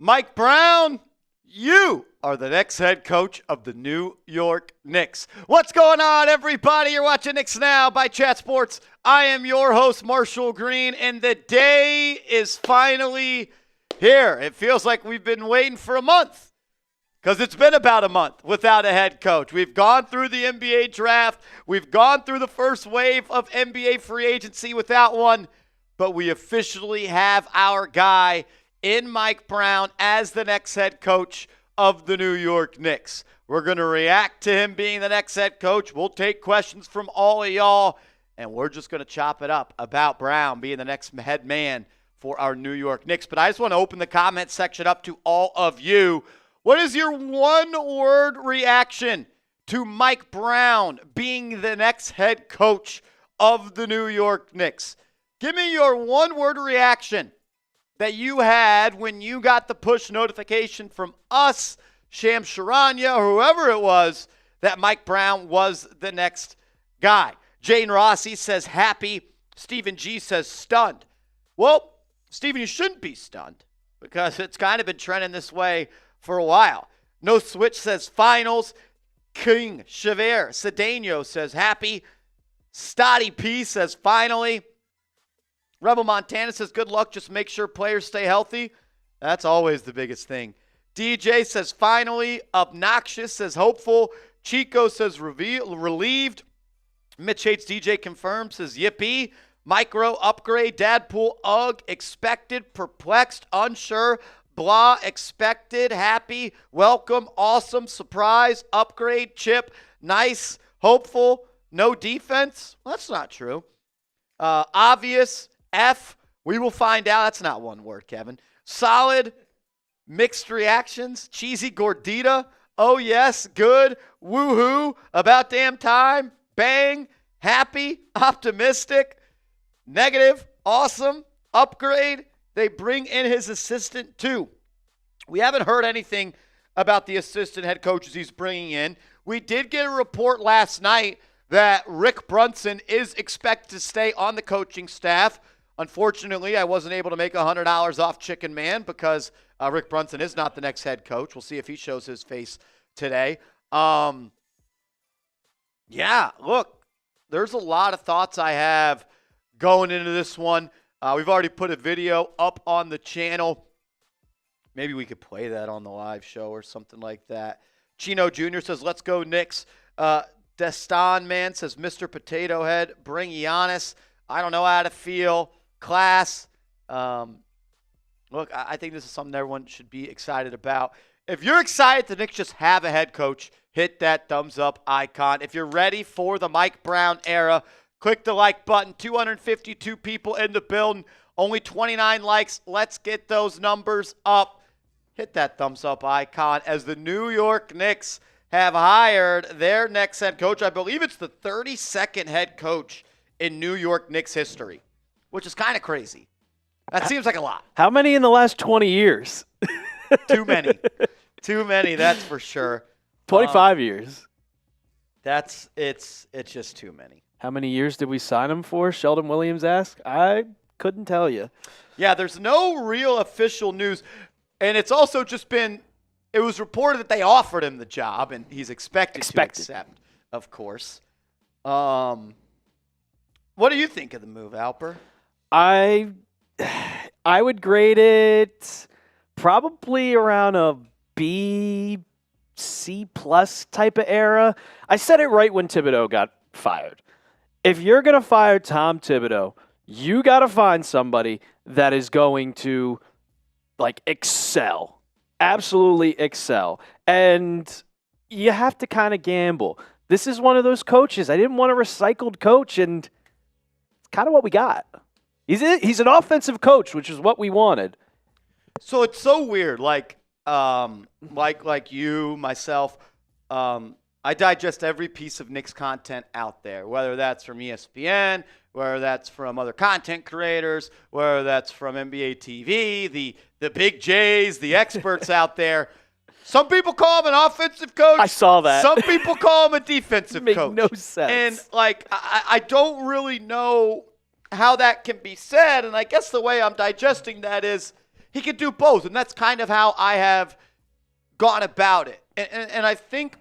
Mike Brown, you are the next head coach of the New York Knicks. What's going on, everybody? You're watching Knicks Now by Chat Sports. I am your host, Marshall Green, and the day is finally here. It feels like we've been waiting for a month because it's been about a month without a head coach. We've gone through the NBA draft. We've gone through the first wave of NBA free agency without one, but we officially have our guy in Mike Brown as the next head coach of the New York Knicks. We're going to react to him being the next head coach. We'll take questions from all of y'all, and we're just going to chop it up about Brown being the next head man for our New York Knicks. But I just want to open the comment section up to all of you. What is your one-word reaction to Mike Brown being the next head coach of the New York Knicks? Give me your one-word reaction that you had when you got the push notification from us, Sham Charania, or whoever it was, that Mike Brown was the next guy. Jane Rossi says happy. Stephen G says stunned. Well, Stephen, you shouldn't be stunned because it's kind of been trending this way for a while. No Switch says finals. King Chever Cedeno says happy. Stotty P says finally. Rebel Montana says, good luck. Just make sure players stay healthy. That's always the biggest thing. DJ says, finally. Obnoxious says, hopeful. Chico says, relieved. Mitch hates DJ confirmed says, yippee. Micro upgrade. Dadpool, ugh. Expected. Perplexed. Unsure. Blah. Expected. Happy. Welcome. Awesome. Surprise. Upgrade. Chip. Nice. Hopeful. No defense. Well, that's not true. Obvious. F, we will find out. That's not one word, Kevin. Solid, mixed reactions, cheesy gordita, oh yes, good, woohoo, about damn time, bang, happy, optimistic, negative, awesome, upgrade. They bring in his assistant too. We haven't heard anything about the assistant head coaches he's bringing in. We did get a report last night that Rick Brunson is expected to stay on the coaching staff. Unfortunately, I wasn't able to make $100 off Chicken Man because Rick Brunson is not the next head coach. We'll see if he shows his face today. Yeah, look, there's a lot of thoughts I have going into this one. We've already put a video up on the channel. Maybe we could play that on the live show or something like that. Chino Jr. says, let's go Knicks. Destan Man says, Mr. Potato Head, bring Giannis. I don't know how to feel. Class. Look, I think this is something everyone should be excited about. If you're excited the Knicks just have a head coach, hit that thumbs up icon. If you're ready for the Mike Brown era, click the like button. 252 people in the building, only 29 likes. Let's get those numbers up. Hit that thumbs up icon as the New York Knicks have hired their next head coach. I believe it's the 32nd head coach in New York Knicks history, which is kind of crazy. That seems like a lot. How many in the last 20 years? Too many. Too many, that's for sure. 25 years. It's just too many. How many years did we sign him for? Sheldon Williams asked. I couldn't tell you. Yeah, there's no real official news. And it's also just been, it was reported that they offered him the job, and he's expected to accept, of course. What do you think of the move, Alper? I would grade it probably around a B, C plus type of era. I said it right when Thibodeau got fired. If you're going to fire Tom Thibodeau, you got to find somebody that is going to excel. Absolutely excel. And you have to kind of gamble. This is one of those coaches. I didn't want a recycled coach, and it's kind of what we got. He's an offensive coach, which is what we wanted. So it's so weird. Like you, myself, I digest every piece of Knicks content out there, whether that's from ESPN, whether that's from other content creators, whether that's from NBA TV, the big J's, the experts out there. Some people call him an offensive coach. I saw that. Some people call him a defensive coach. No sense. And I don't really know how that can be said. And I guess the way I'm digesting that is he could do both, and that's kind of how I have gone about it. And I think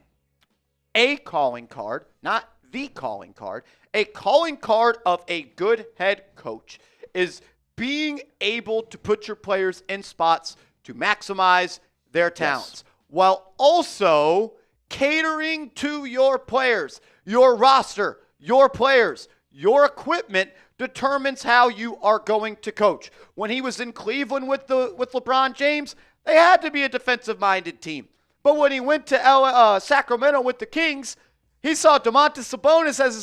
a calling card, not the calling card, a calling card of a good head coach is being able to put your players in spots to maximize their talents, while also catering to your players. Your roster, your players, your equipment determines how you are going to coach. When he was in Cleveland with LeBron James, they had to be a defensive-minded team. But when he went to Sacramento with the Kings, he saw Domantas Sabonis as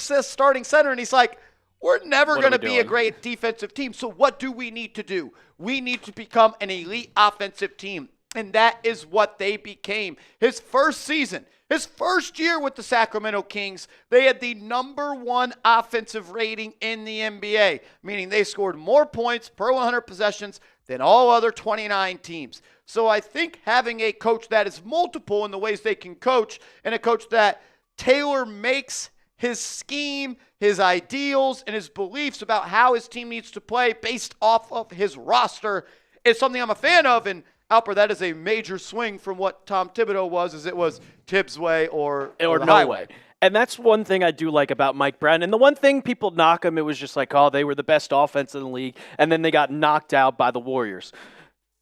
his starting center, and he's like, we're never going to be a great defensive team. So what do we need to do? We need to become an elite offensive team. And that is what they became. His first season, his first year with the Sacramento Kings, they had the #1 offensive rating in the NBA, meaning they scored more points per 100 possessions than all other 29 teams. So I think having a coach that is multiple in the ways they can coach, and a coach that tailor makes his scheme, his ideals, and his beliefs about how his team needs to play based off of his roster is something I'm a fan of. And Alper, that is a major swing from what Tom Thibodeau was, as it was Tibbs' way or no highway. way. And that's one thing I do like about Mike Brown. And the one thing people knock him, it was just like, oh, they were the best offense in the league, and then they got knocked out by the Warriors.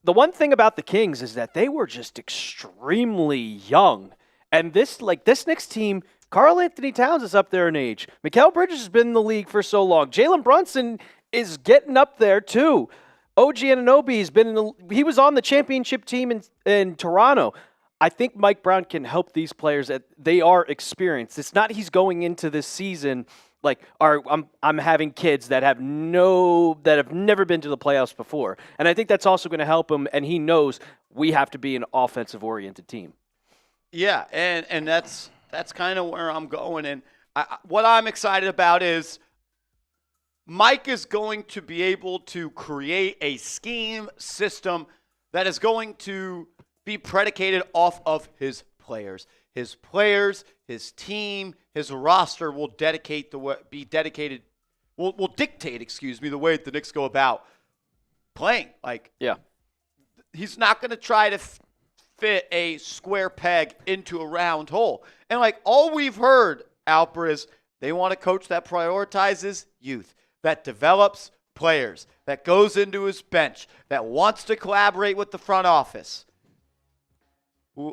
The one thing about the Kings is that they were just extremely young. And this Knicks team, Karl-Anthony Towns is up there in age. Mikal Bridges has been in the league for so long. Jalen Brunson is getting up there too. OG Anunoby has been he was on the championship team in Toronto. I think Mike Brown can help these players. They are experienced. It's not he's going into this season like, I'm having kids that have never been to the playoffs before. And I think that's also going to help him, and he knows we have to be an offensive-oriented team. Yeah, and that's kind of where I'm going. And what I'm excited about is Mike is going to be able to create a scheme system that is going to be predicated off of his players. His players, his team, his roster will dictate the way the way the Knicks go about playing. He's not going to try to fit a square peg into a round hole. And all we've heard, Alper, is they want a coach that prioritizes youth, that develops players, that goes into his bench, that wants to collaborate with the front office.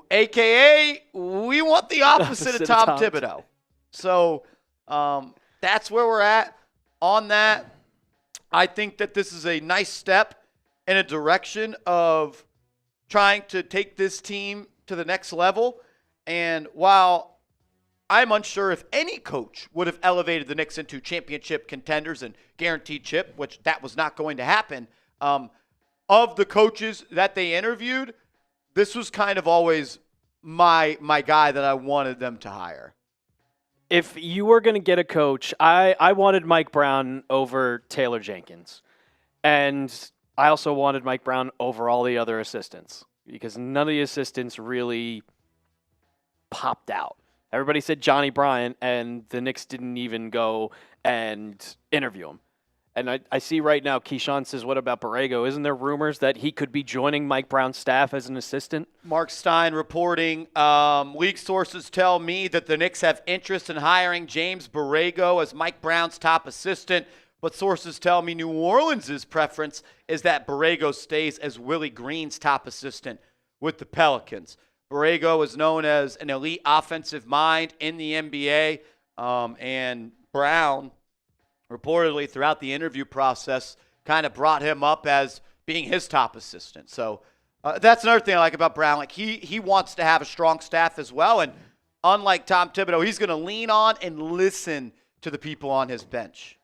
AKA, we want the opposite of Tom Thibodeau. So that's where we're at on that. I think that this is a nice step in a direction of trying to take this team to the next level. And while I'm unsure if any coach would have elevated the Knicks into championship contenders and guaranteed chip, which that was not going to happen, of the coaches that they interviewed, this was kind of always my guy that I wanted them to hire. If you were going to get a coach, I wanted Mike Brown over Taylor Jenkins. And I also wanted Mike Brown over all the other assistants because none of the assistants really popped out. Everybody said Johnny Bryant, and the Knicks didn't even go and interview him. And I see right now Keyshawn says, what about Borrego? Isn't there rumors that he could be joining Mike Brown's staff as an assistant? Mark Stein reporting, league sources tell me that the Knicks have interest in hiring James Borrego as Mike Brown's top assistant. But sources tell me New Orleans' preference is that Borrego stays as Willie Green's top assistant with the Pelicans. Borrego is known as an elite offensive mind in the NBA, and Brown reportedly throughout the interview process kind of brought him up as being his top assistant. So that's another thing I like about Brown. He wants to have a strong staff as well, and unlike Tom Thibodeau, he's going to lean on and listen to the people on his bench.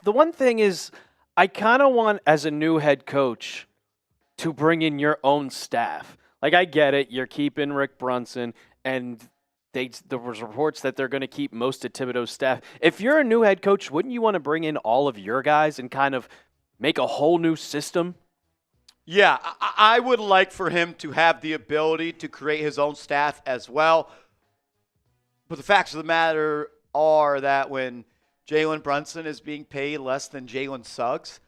The one thing is, I kind of want, as a new head coach, to bring in your own staff. I get it. You're keeping Rick Brunson, and there was reports that they're going to keep most of Thibodeau's staff. If you're a new head coach, wouldn't you want to bring in all of your guys and kind of make a whole new system? Yeah, I would like for him to have the ability to create his own staff as well. But the facts of the matter are that when Jalen Brunson is being paid less than Jalen Suggs,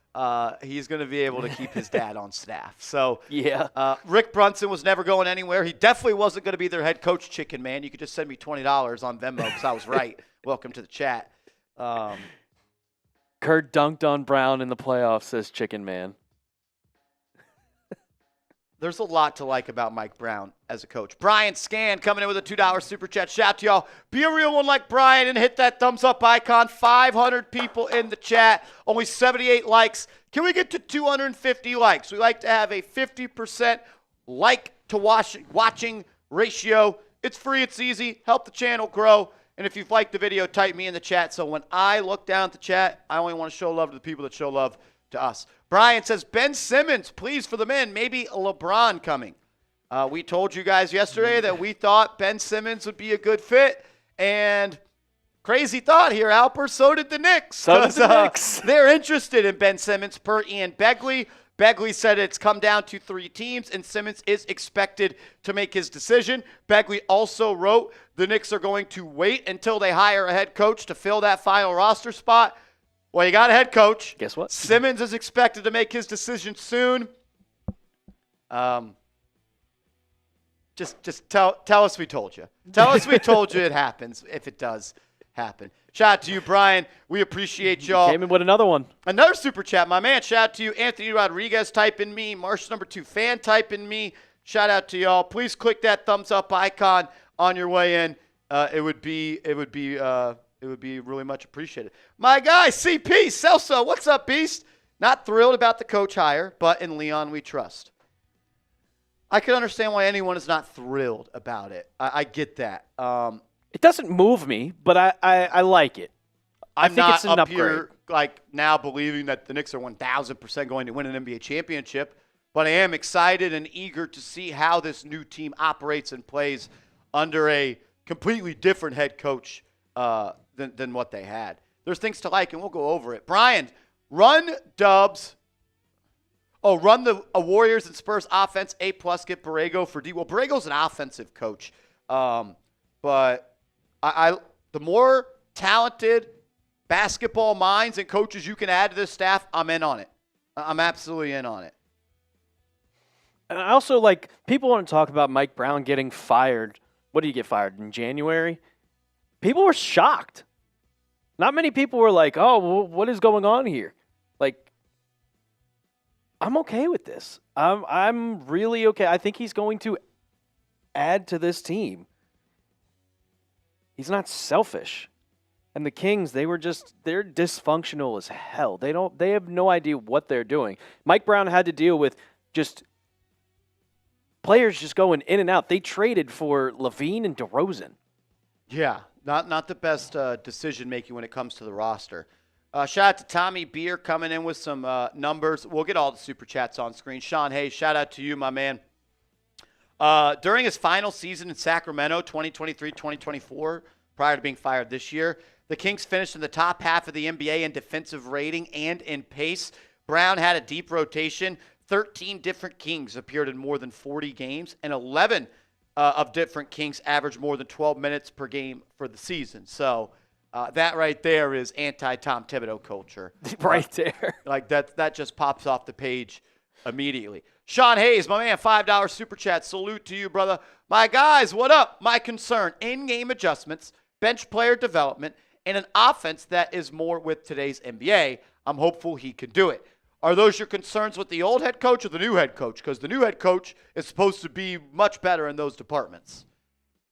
he's going to be able to keep his dad on staff. So Yeah. Rick Brunson was never going anywhere. He definitely wasn't going to be their head coach, Chicken Man. You could just send me $20 on Venmo because I was right. Welcome to the chat. Kurt dunked on Brown in the playoffs, says Chicken Man. There's a lot to like about Mike Brown as a coach. Brian Scan coming in with a $2 super chat. Shout out to y'all. Be a real one like Brian and hit that thumbs up icon. 500 people in the chat. Only 78 likes. Can we get to 250 likes? We like to have a 50% like to watching ratio. It's free. It's easy. Help the channel grow. And if you've liked the video, type me in the chat. So when I look down at the chat, I only want to show love to the people that show love to us. Brian says, Ben Simmons, please, for the men. Maybe LeBron coming. We told you guys yesterday that we thought Ben Simmons would be a good fit. And crazy thought here, Alper, so did the Knicks. So did the Knicks. They're interested in Ben Simmons per Ian Begley. Begley said it's come down to 3 teams, and Simmons is expected to make his decision. Begley also wrote the Knicks are going to wait until they hire a head coach to fill that final roster spot. Well, you got a head coach. Guess what? Simmons is expected to make his decision soon. Just tell us we told you. Tell us we told you it happens if it does happen. Shout out to you, Brian. We appreciate y'all. Came in with another one. Another super chat, my man. Shout out to you, Anthony Rodriguez. Type in me. Marsh number 2 fan. Type in me. Shout out to y'all. Please click that thumbs up icon on your way in. It would be really much appreciated. My guy, CP Celso. What's up, Beast? Not thrilled about the coach hire, but in Leon we trust. I can understand why anyone is not thrilled about it. I get that. It doesn't move me, but I like it. I think not it's an up upgrade. here like now believing that the Knicks are 1,000% going to win an NBA championship, but I am excited and eager to see how this new team operates and plays under a completely different head coach than what they had. There's things to like, and we'll go over it. Brian, run Dubs. Oh, run the Warriors and Spurs offense. A+, get Borrego for D. Well, Borrego's an offensive coach, but the more talented basketball minds and coaches you can add to this staff, I'm in on it. I'm absolutely in on it. And I also like people want to talk about Mike Brown getting fired. What did he get fired in January? People were shocked. Not many people were like, "Oh, what is going on here?" Like, I'm okay with this. I'm really okay. I think he's going to add to this team. He's not selfish. And the Kings, they're dysfunctional as hell. They have no idea what they're doing. Mike Brown had to deal with just players just going in and out. They traded for Levine and DeRozan. Yeah, not the best decision making when it comes to the roster. Shout out to Tommy Beer coming in with some numbers. We'll get all the super chats on screen. Sean Hayes, shout out to you, my man. During his final season in Sacramento, 2023-2024, prior to being fired this year, the Kings finished in the top half of the NBA in defensive rating and in pace. Brown had a deep rotation. 13 different Kings appeared in more than 40 games, and 11 of different Kings averaged more than 12 minutes per game for the season. So that right there is anti-Tom Thibodeau culture. Right there. Like that just pops off the page immediately. Sean Hayes, my man, $5 super chat. Salute to you, brother. My guys, what up? My concern, in-game adjustments, bench player development, and an offense that is more with today's NBA. I'm hopeful he can do it. Are those your concerns with the old head coach or the new head coach? Because the new head coach is supposed to be much better in those departments.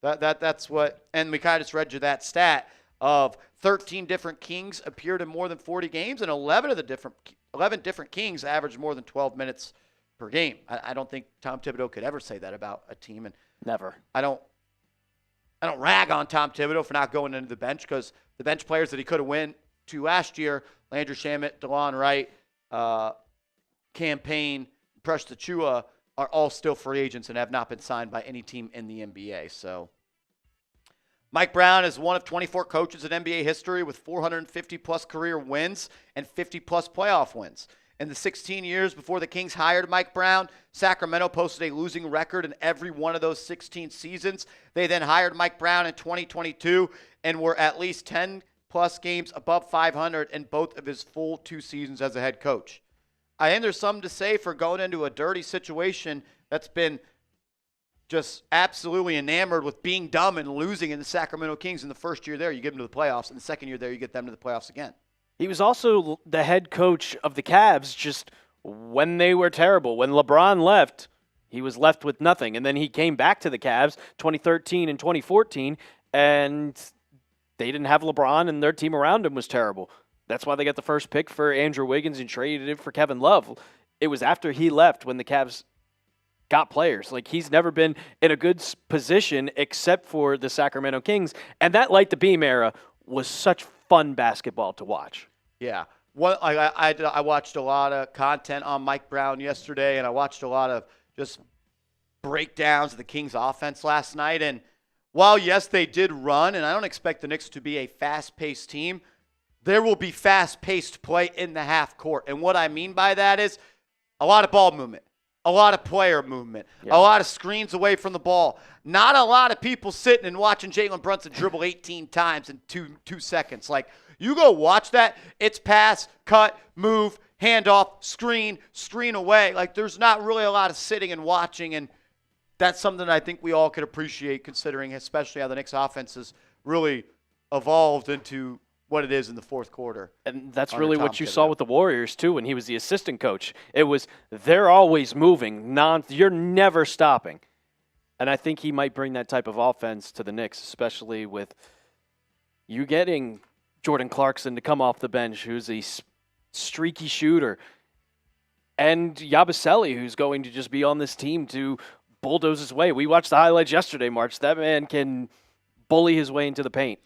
That's what, and we kind of just read you that stat of 13 different Kings appeared in more than 40 games, and 11 different Kings averaged more than 12 minutes per game. I don't think Tom Thibodeau could ever say that about a team, and Never. I don't rag on Tom Thibodeau for not going into the bench because the bench players that he could have went to last year, Landry Shamet, DeLon Wright, Campaign, Precious Achiuwa, are all still free agents and have not been signed by any team in the NBA. So Mike Brown is one of 24 coaches in NBA history with 450-plus career wins and 50-plus playoff wins. In the 16 years before the Kings hired Mike Brown, Sacramento posted a losing record in every one of those 16 seasons. They then hired Mike Brown in 2022 and were at least 10-plus games above 500 in both of his full 2 seasons as a head coach. I think there's something to say for going into a dirty situation that's been just absolutely enamored with being dumb and losing in the Sacramento Kings in the first year there. You get them to the playoffs. In the second year there, you get them to the playoffs again. He was also the head coach of the Cavs just when they were terrible. When LeBron left, he was left with nothing. And then he came back to the Cavs 2013 and 2014, and they didn't have LeBron, and their team around him was terrible. That's why they got the first pick for Andrew Wiggins and traded it for Kevin Love. It was after he left when the Cavs got players. Like, he's never been in a good position except for the Sacramento Kings. And that Light the Beam era was such fun basketball to watch. Yeah. I watched a lot of content on Mike Brown yesterday, and I watched a lot of just breakdowns of the Kings offense last night. And while, yes, they did run, and I don't expect the Knicks to be a fast-paced team, there will be fast-paced play in the half court. And what I mean by that is a lot of ball movement. A lot of player movement, a lot of screens away from the ball. Not a lot of people sitting and watching Jalen Brunson dribble 18 times in two seconds. Like, you go watch that, it's pass, cut, move, handoff, screen away. Like, there's not really a lot of sitting and watching, and that's something I think we all could appreciate, considering especially how the Knicks offense has really evolved into what it is in the fourth quarter. And that's really what you saw with the Warriors, too, when he was the assistant coach. It was, they're always moving. You're never stopping. And I think he might bring that type of offense to the Knicks, especially with you getting Jordan Clarkson to come off the bench, who's a streaky shooter, and Yabusele, who's going to just be on this team to bulldoze his way. We watched the highlights yesterday, March. That man can bully his way into the paint.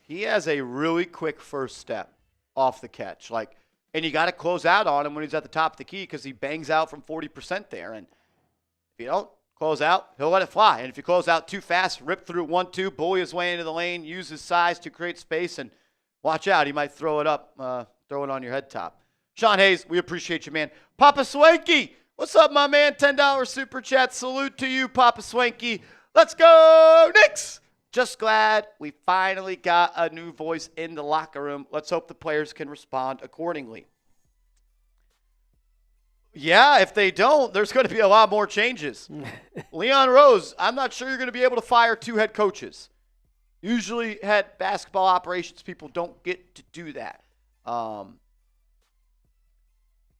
He has a really quick first step off the catch. And you got to close out on him when he's at the top of the key because he bangs out from 40% there. And if you don't close out, he'll let it fly. And if you close out too fast, rip through 1-2, bully his way into the lane, use his size to create space, and watch out. He might throw it up, throw it on your head top. Sean Hayes, we appreciate you, man. Papa Swanky, what's up, my man? $10 super chat. Salute to you, Papa Swanky. Let's go, Knicks! Just glad we finally got a new voice in the locker room. Let's hope the players can respond accordingly. Yeah, if they don't, there's going to be a lot more changes. Leon Rose, I'm not sure you're going to be able to fire two head coaches. Usually head basketball operations people don't get to do that.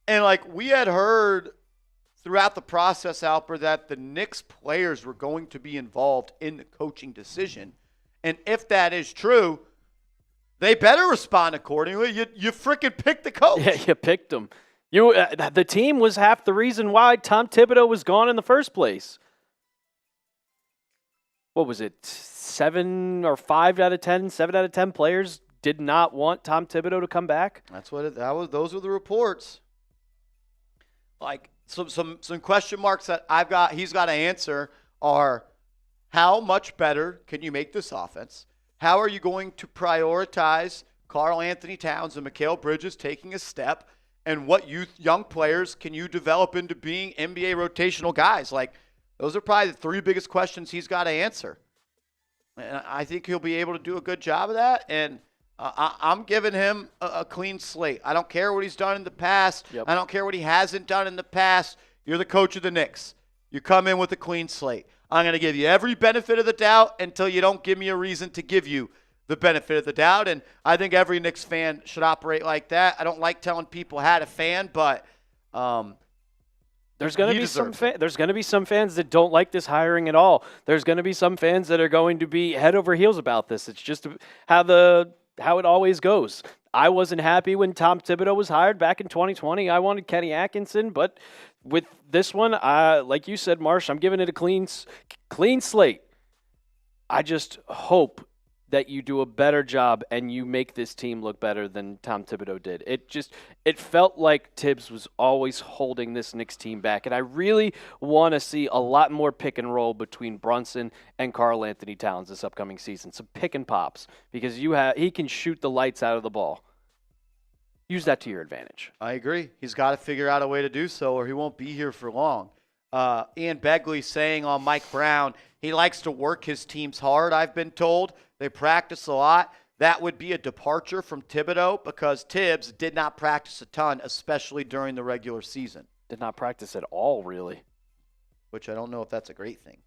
And we had heard throughout the process, Alper, that the Knicks players were going to be involved in the coaching decision. And if that is true, they better respond accordingly. You freaking picked the coach. Yeah, you picked him. The team was half the reason why Tom Thibodeau was gone in the first place. What was it? 7 out of 10 players did not want Tom Thibodeau to come back. That's what those were the reports. Some question marks that he's got to answer are, how much better can you make this offense? How are you going to prioritize Karl-Anthony Towns and Mikal Bridges taking a step? And what young players can you develop into being NBA rotational guys? Those are probably the three biggest questions he's got to answer. And I think he'll be able to do a good job of that. And I'm giving him a clean slate. I don't care what he's done in the past. Yep. I don't care what he hasn't done in the past. You're the coach of the Knicks. You come in with a clean slate. I'm going to give you every benefit of the doubt until you don't give me a reason to give you the benefit of the doubt. And I think every Knicks fan should operate like that. I don't like telling people how to fan, but there's going to be some fans that don't like this hiring at all. There's going to be some fans that are going to be head over heels about this. It's just how it always goes. I wasn't happy when Tom Thibodeau was hired back in 2020. I wanted Kenny Atkinson, but with this one, like you said, Marsh, I'm giving it a clean slate. I just hope that you do a better job and you make this team look better than Tom Thibodeau did. It felt like Tibbs was always holding this Knicks team back, and I really want to see a lot more pick and roll between Brunson and Karl-Anthony Towns this upcoming season. Some pick and pops, because he can shoot the lights out of the ball. Use that to your advantage. I agree. He's got to figure out a way to do so, or he won't be here for long. Ian Begley saying on Mike Brown, he likes to work his teams hard, I've been told. They practice a lot. that would be a departure from Thibodeau because Tibbs did not practice a ton, especially during the regular season. Did not practice at all, really. Which I don't know if that's a great thing.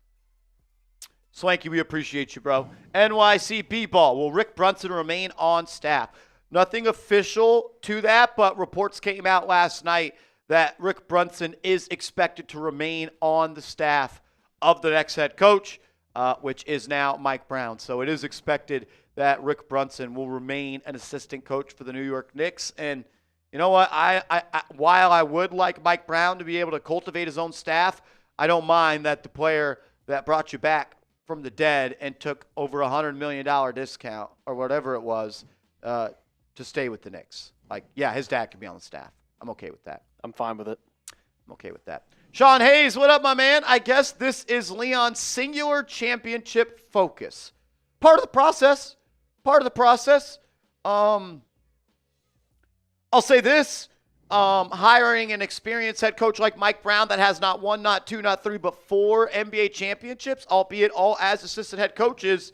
Swanky, we appreciate you, bro. NYC B-ball. Will Rick Brunson remain on staff? Nothing official to that, but reports came out last night that Rick Brunson is expected to remain on the staff of the next head coach, which is now Mike Brown. So it is expected that Rick Brunson will remain an assistant coach for the New York Knicks. And you know what? While I would like Mike Brown to be able to cultivate his own staff, I don't mind that the player that brought you back from the dead and took over $100 million discount or whatever it was to stay with the Knicks. Like, yeah, his dad could be on the staff. I'm okay with that. I'm fine with it. I'm okay with that. Sean Hayes, what up, my man? I guess this is Leon's singular championship focus. Part of the process. I'll say this. Hiring an experienced head coach like Mike Brown that has not one, not two, not three, but 4 NBA championships, albeit all as assistant head coaches,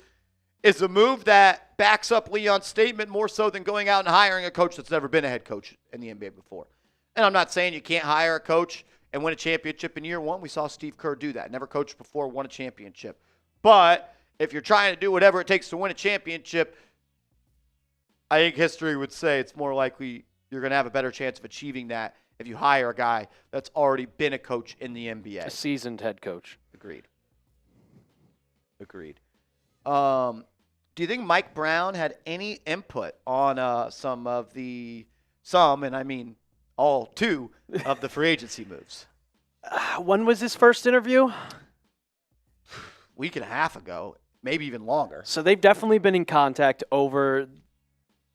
is a move that backs up Leon's statement more so than going out and hiring a coach that's never been a head coach in the NBA before. And I'm not saying you can't hire a coach and win a championship in year one. We saw Steve Kerr do that. Never coached before, won a championship. But if you're trying to do whatever it takes to win a championship, I think history would say it's more likely you're going to have a better chance of achieving that if you hire a guy that's already been a coach in the NBA. A seasoned head coach. Agreed. Do you think Mike Brown had any input on and I mean all 2 of the free agency moves? When was his first interview? Week and a half ago, maybe even longer. So they've definitely been in contact over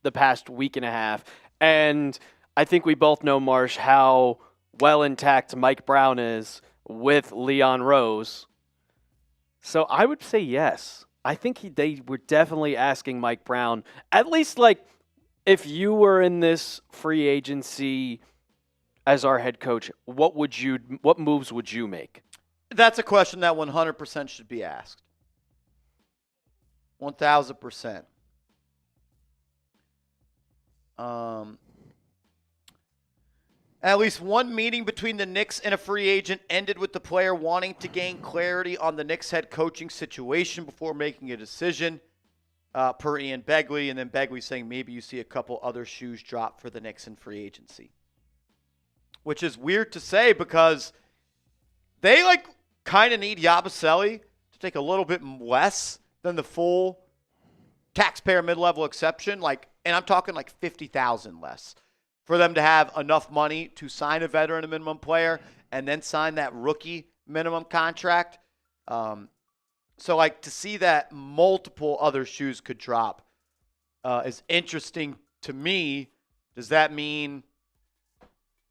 the past week and a half. And I think we both know, Marsh, how well intact Mike Brown is with Leon Rose. So I would say yes. I think they were definitely asking Mike Brown, at least like if you were in this free agency as our head coach, what moves would you make? That's a question that 100% should be asked. 1,000%. At least one meeting between the Knicks and a free agent ended with the player wanting to gain clarity on the Knicks head coaching situation before making a decision, per Ian Begley, and then Begley saying maybe you see a couple other shoes drop for the Knicks in free agency. Which is weird to say because they kind of need Yabusele to take a little bit less than the full taxpayer mid-level exception, and I'm talking $50,000 less, for them to have enough money to sign a veteran a minimum player and then sign that rookie minimum contract. So to see that multiple other shoes could drop is interesting to me. Does that mean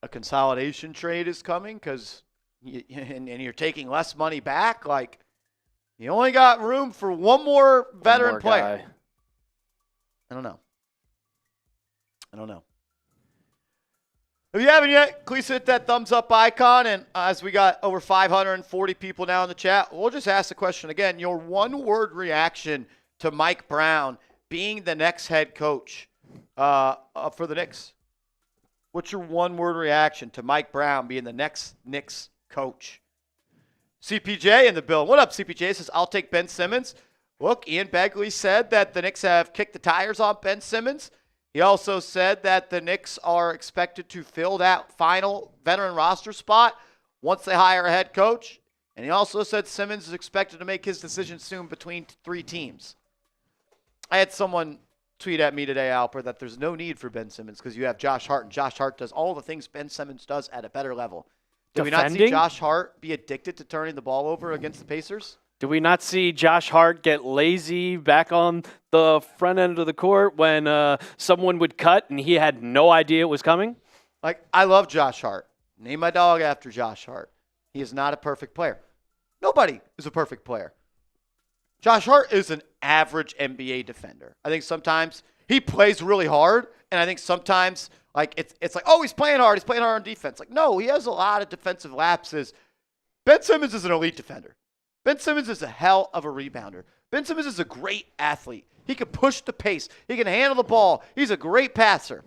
a consolidation trade is coming? Because and you're taking less money back? You only got room for one more veteran player. Guy. I don't know. If you haven't yet, please hit that thumbs up icon. And as we got over 540 people now in the chat, we'll just ask the question again. Your one-word reaction to Mike Brown being the next head coach for the Knicks. What's your one-word reaction to Mike Brown being the next Knicks coach? CPJ in the bill. What up, CPJ? Says, I'll take Ben Simmons. Look, Ian Begley said that the Knicks have kicked the tires on Ben Simmons. He also said that the Knicks are expected to fill that final veteran roster spot once they hire a head coach. And he also said Simmons is expected to make his decision soon between 3 teams. I had someone tweet at me today, Alper, that there's no need for Ben Simmons because you have Josh Hart, and Josh Hart does all the things Ben Simmons does at a better level. Did we not see Josh Hart be addicted to turning the ball over against the Pacers? Do we not see Josh Hart get lazy back on the front end of the court when someone would cut and he had no idea it was coming? I love Josh Hart. Name my dog after Josh Hart. He is not a perfect player. Nobody is a perfect player. Josh Hart is an average NBA defender. I think sometimes he plays really hard, and I think sometimes it's oh, he's playing hard. He's playing hard on defense. No, he has a lot of defensive lapses. Ben Simmons is an elite defender. Ben Simmons is a hell of a rebounder. Ben Simmons is a great athlete. He can push the pace. He can handle the ball. He's a great passer.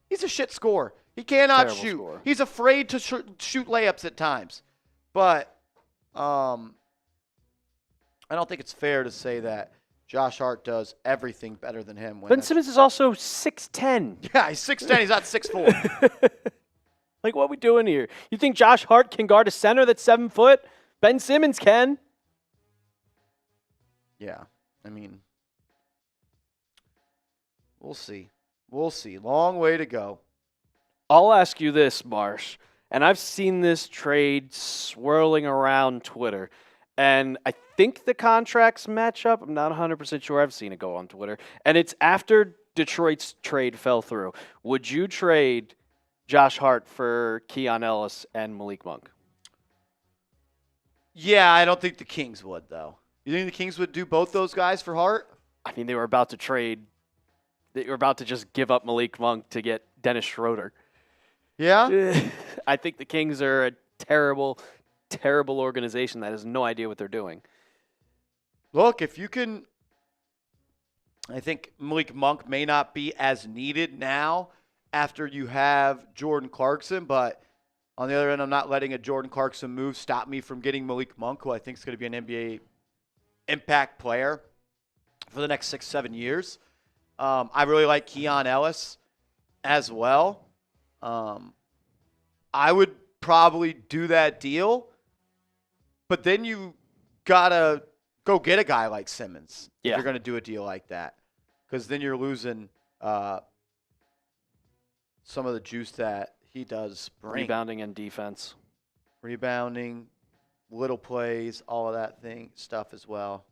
He's a shit scorer. He cannot Terrible shoot. scorer. He's afraid to shoot layups at times. But I don't think it's fair to say that Josh Hart does everything better than him. Ben Simmons is also 6'10". Yeah, he's 6'10". He's not 6'4". Like, what are we doing here? You think Josh Hart can guard a center that's 7 foot? Ben Simmons can. Yeah, I mean, we'll see. We'll see. Long way to go. I'll ask you this, Marsh, and I've seen this trade swirling around Twitter, and I think the contracts match up. I'm not 100% sure. I've seen it go on Twitter, and it's after Detroit's trade fell through. Would you trade Josh Hart for Keon Ellis and Malik Monk? Yeah, I don't think the Kings would, though. You think the Kings would do both those guys for Hart? I mean, they were about to trade. They were about to just give up Malik Monk to get Dennis Schroeder. Yeah? I think the Kings are a terrible, terrible organization that has no idea what they're doing. Look, if you can, I think Malik Monk may not be as needed now after you have Jordan Clarkson, but on the other end, I'm not letting a Jordan Clarkson move stop me from getting Malik Monk, who I think is going to be an NBA impact player for the next 6-7 years. I really like Keon Ellis as well. I would probably do that deal, but then you got to go get a guy like Simmons if you're going to do a deal like that, because then you're losing some of the juice that he does bring. Rebounding and defense. Rebounding, little plays, all of that stuff as well.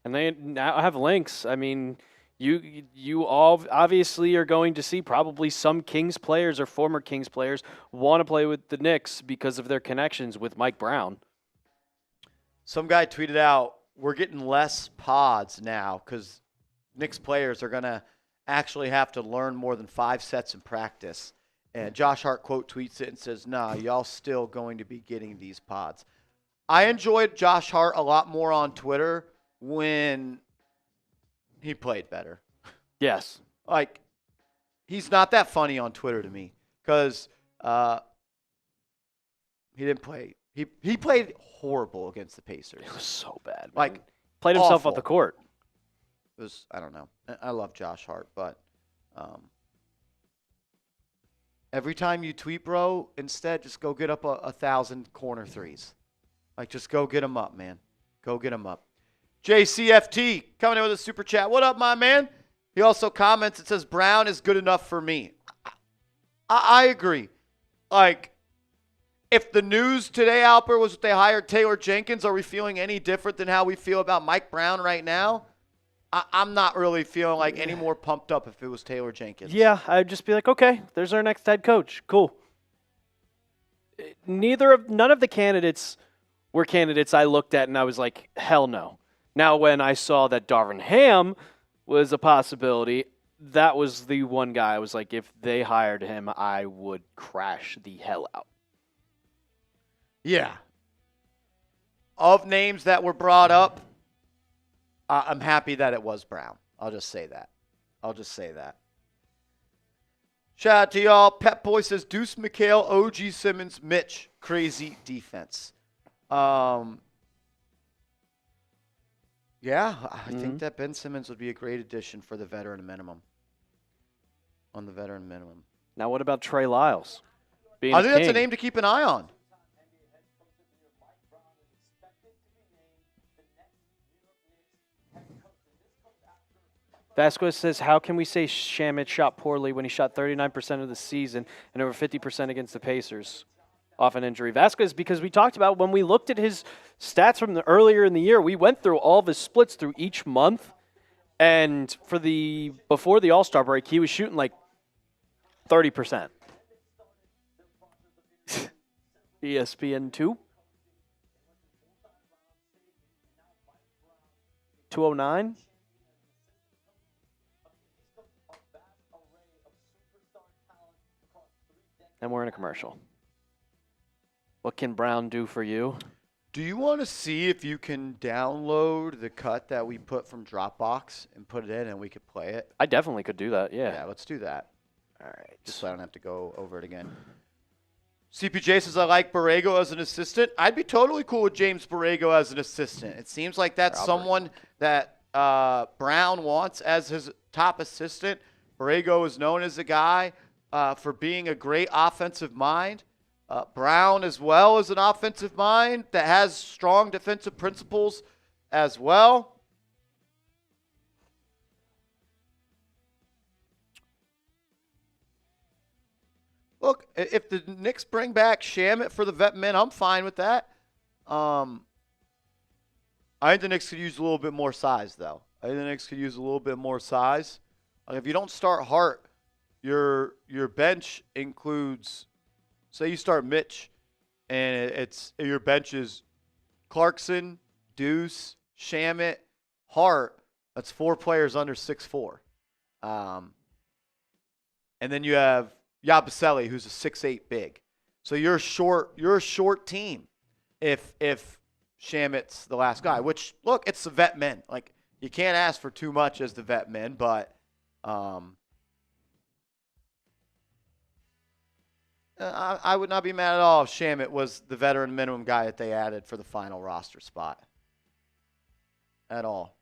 And they now have links. I mean, you all obviously are going to see probably some Kings players or former Kings players want to play with the Knicks because of their connections with Mike Brown. Some guy tweeted out, we're getting less pods now because Knicks players are going to actually have to learn more than 5 sets in practice. And Josh Hart quote tweets it and says, nah, y'all still going to be getting these pods. I enjoyed Josh Hart a lot more on Twitter when he played better. Yes. Like, he's not that funny on Twitter to me because he didn't play. He played horrible against the Pacers. It was so bad, man. Like, played himself awful. off the court. It was, I don't know. I love Josh Hart, but every time you tweet, bro, instead just go get up 1,000 corner threes. Like, just go get them up, man. Go get them up. JCFT coming in with a super chat. What up, my man? He also comments, it says, Brown is good enough for me. I agree. Like, if the news today, Alper, was that they hired Taylor Jenkins, are we feeling any different than how we feel about Mike Brown right now? I'm not really feeling like any more pumped up if it was Taylor Jenkins. Yeah, I'd just be like, okay, there's our next head coach. Cool. None of the candidates were candidates I looked at and I was like, hell no. Now, when I saw that Darvin Ham was a possibility, that was the one guy I was like, if they hired him, I would crash the hell out. Yeah. Of names that were brought up, I'm happy that it was Brown. I'll just say that. Shout out to y'all. Pep Boy says Deuce McHale, OG Simmons, Mitch. Crazy defense. Yeah, I think that Ben Simmons would be a great addition for the veteran minimum. On the veteran minimum. Now, what about Trey Lyles? I think that's a name to keep an eye on. Vasquez says, how can we say Shamet shot poorly when he shot 39% of the season and over 50% against the Pacers off an injury? Vasquez, because we talked about when we looked at his stats from earlier in the year, we went through all of his splits through each month, and before the All-Star break, he was shooting like 30%. ESPN 2? 209? And we're in a commercial. What can Brown do for you? Do you want to see if you can download the cut that we put from Dropbox and put it in and we could play it? I definitely could do that, yeah. Yeah, let's do that. All right. Just so I don't have to go over it again. CPJ says, I like Borrego as an assistant. I'd be totally cool with James Borrego as an assistant. It seems like that's someone that Brown wants as his top assistant. Borrego is known as a guy for being a great offensive mind. Brown as well is an offensive mind that has strong defensive principles as well. Look, if the Knicks bring back Shamet for the vet men, I'm fine with that. I think the Knicks could use a little bit more size, though. I think the Knicks could use a little bit more size. If you don't start Hart, your bench includes, say you start Mitch, and it's your bench is Clarkson, Deuce, Shamet, Hart. That's 4 players under 6'4". And then you have Yabusele, who's a 6'8" big. So you're a short team if Shamet's the last guy. Which, look, it's the vet men. Like, you can't ask for too much as the vet men, but I would not be mad at all if Shamet was the veteran minimum guy that they added for the final roster spot. At all.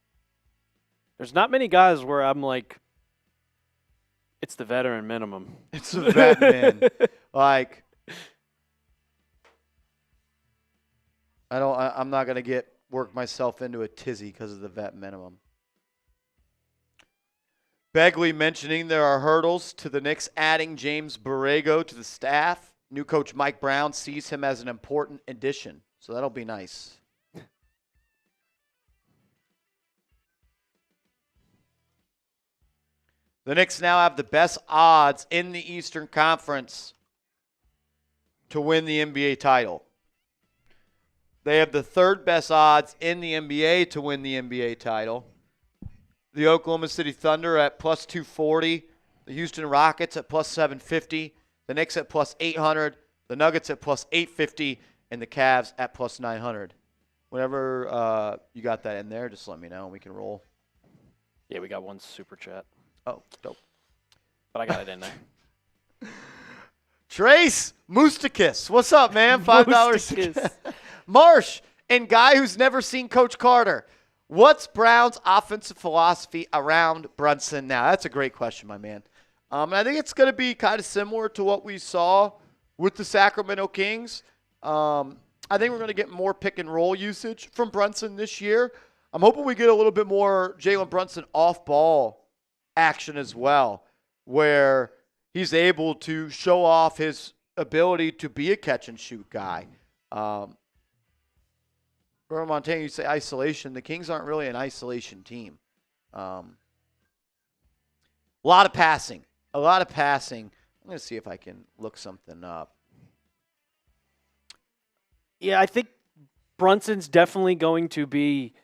There's not many guys where I'm like, it's the veteran minimum. It's the vet man. Like, I'm not going to work myself into a tizzy because of the vet minimum. Begley mentioning there are hurdles to the Knicks adding James Borrego to the staff. New coach Mike Brown sees him as an important addition, so that'll be nice. The Knicks now have the best odds in the Eastern Conference to win the NBA title. They have the 3rd best odds in the NBA to win the NBA title. The Oklahoma City Thunder at plus 240. The Houston Rockets at plus 750. The Knicks at plus 800. The Nuggets at plus 850. And the Cavs at plus 900. Whenever you got that in there, just let me know and we can roll. Yeah, we got one super chat. Oh, dope. But I got it in there. Trace Moustakis. What's up, man? $5. Marsh, and guy who's never seen Coach Carter. What's Brown's offensive philosophy around Brunson now? That's a great question, my man. And I think it's going to be kind of similar to what we saw with the Sacramento Kings. I think we're going to get more pick and roll usage from Brunson this year. I'm hoping we get a little bit more Jalen Brunson off ball action as well, where he's able to show off his ability to be a catch and shoot guy. Montana, you say isolation. The Kings aren't really an isolation team. A lot of passing. I'm going to see if I can look something up. Yeah, I think Brunson's definitely going to be,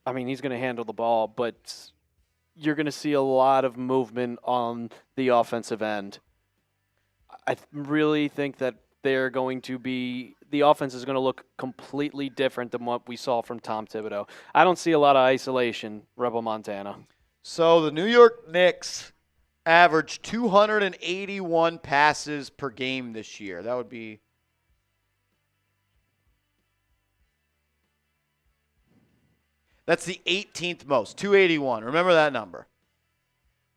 I mean, he's going to handle the ball, but you're going to see a lot of movement on the offensive end. I really think that they're going to be, the offense is going to look completely different than what we saw from Tom Thibodeau. I don't see a lot of isolation, Rebel Montana. So the New York Knicks averaged 281 passes per game this year. That would be that's the 18th most, 281. Remember that number.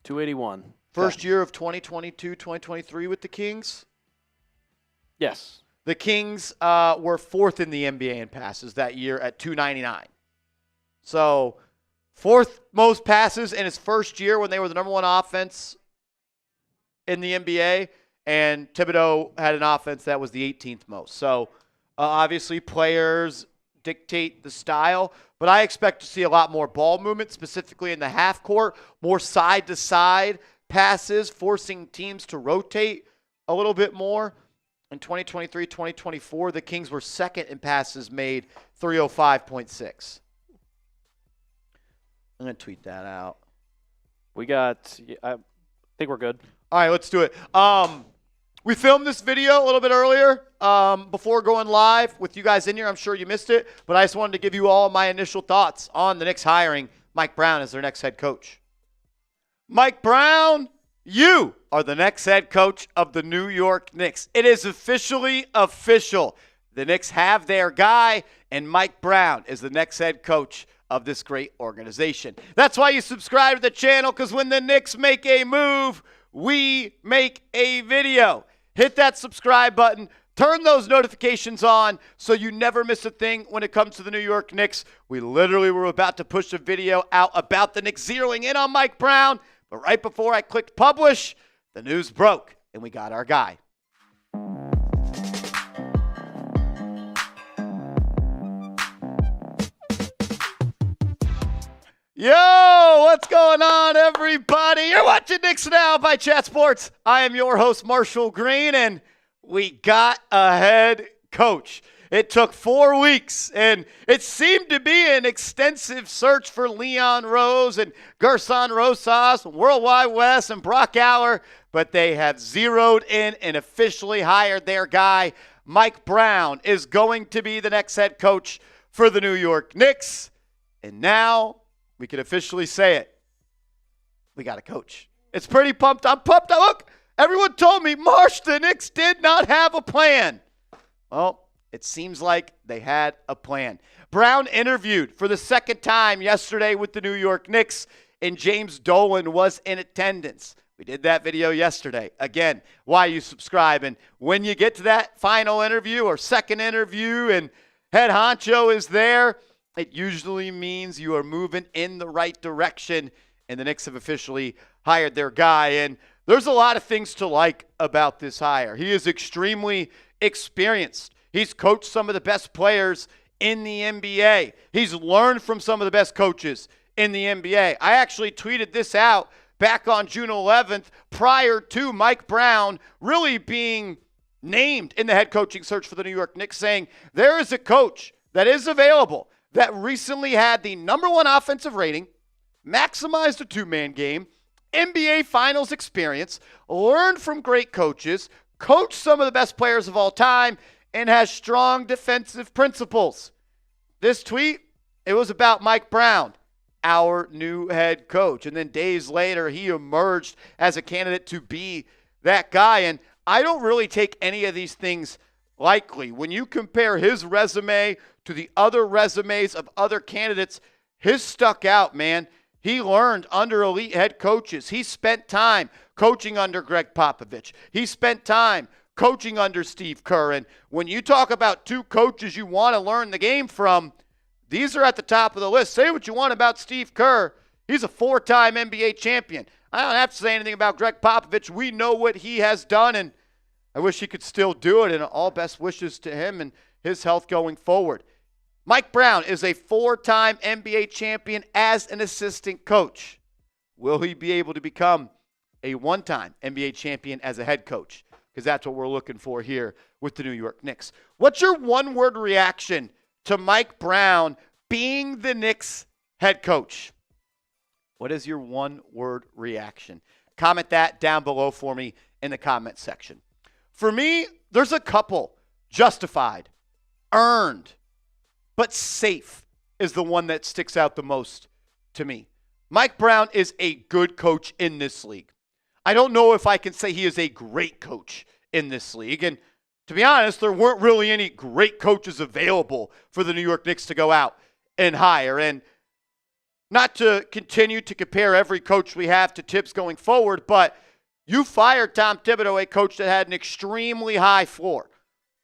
281. First year of 2022, 2023 with the Kings. Yes. The Kings were 4th in the NBA in passes that year at 299. So 4th most passes in his first year when they were the number 1 offense in the NBA, and Thibodeau had an offense that was the 18th most. So obviously players dictate the style, but I expect to see a lot more ball movement, specifically in the half court, more side-to-side passes, forcing teams to rotate a little bit more. In 2023, 2024, the Kings were 2nd in passes made, 305.6. I'm going to tweet that out. I think we're good. All right, let's do it. We filmed this video a little bit earlier before going live with you guys in here. I'm sure you missed it, but I just wanted to give you all my initial thoughts on the Knicks hiring Mike Brown as their next head coach. Mike Brown, you are the next head coach of the New York Knicks. It is officially official. The Knicks have their guy, and Mike Brown is the next head coach of this great organization. That's why you subscribe to the channel, because when the Knicks make a move, we make a video. Hit that subscribe button. Turn those notifications on so you never miss a thing when it comes to the New York Knicks. We literally were about to push a video out about the Knicks zeroing in on Mike Brown, but right before I clicked publish, the news broke, and we got our guy. Yo, what's going on, everybody? You're watching Knicks Now by Chat Sports. I am your host, Marshall Green, and we got a head coach. It took 4 weeks, and it seemed to be an extensive search for Leon Rose and Gerson Rosas, Worldwide West, and Brock Aller, but they have zeroed in and officially hired their guy. Mike Brown is going to be the next head coach for the New York Knicks, and now we can officially say it. We got a coach. It's pretty pumped. I'm pumped. Look, everyone told me, Marsh, the Knicks did not have a plan. Well, it seems like they had a plan. Brown interviewed for the second time yesterday with the New York Knicks, and James Dolan was in attendance. We did that video yesterday. Again, why you subscribe. And when you get to that final interview or second interview and head honcho is there, it usually means you are moving in the right direction, and the Knicks have officially hired their guy. And there's a lot of things to like about this hire. He is extremely experienced. He's coached some of the best players in the NBA. He's learned from some of the best coaches in the NBA. I actually tweeted this out back on June 11th prior to Mike Brown really being named in the head coaching search for the New York Knicks, saying there is a coach that is available that recently had the #1 offensive rating, maximized a two-man game, NBA Finals experience, learned from great coaches, coached some of the best players of all time, and has strong defensive principles. This tweet, it was about Mike Brown, our new head coach. And then days later, he emerged as a candidate to be that guy. And I don't really take any of these things lightly. When you compare his resume to the other resumes of other candidates, his stuck out, man. He learned under elite head coaches. He spent time coaching under Greg Popovich. He spent time coaching under Steve Kerr. And when you talk about two coaches you want to learn the game from, these are at the top of the list. Say what you want about Steve Kerr. He's a 4-time NBA champion. I don't have to say anything about Greg Popovich. We know what he has done, and I wish he could still do it, and all best wishes to him and his health going forward. Mike Brown is a 4-time NBA champion as an assistant coach. Will he be able to become a 1-time NBA champion as a head coach? Because that's what we're looking for here with the New York Knicks. What's your one-word reaction to Mike Brown being the Knicks head coach? What is your one-word reaction? Comment that down below for me in the comment section. For me, there's a couple. Justified, earned, but safe is the one that sticks out the most to me. Mike Brown is a good coach in this league. I don't know if I can say he is a great coach in this league. And to be honest, there weren't really any great coaches available for the New York Knicks to go out and hire. And not to continue to compare every coach we have to Tibbs going forward, but you fired Tom Thibodeau, a coach that had an extremely high floor.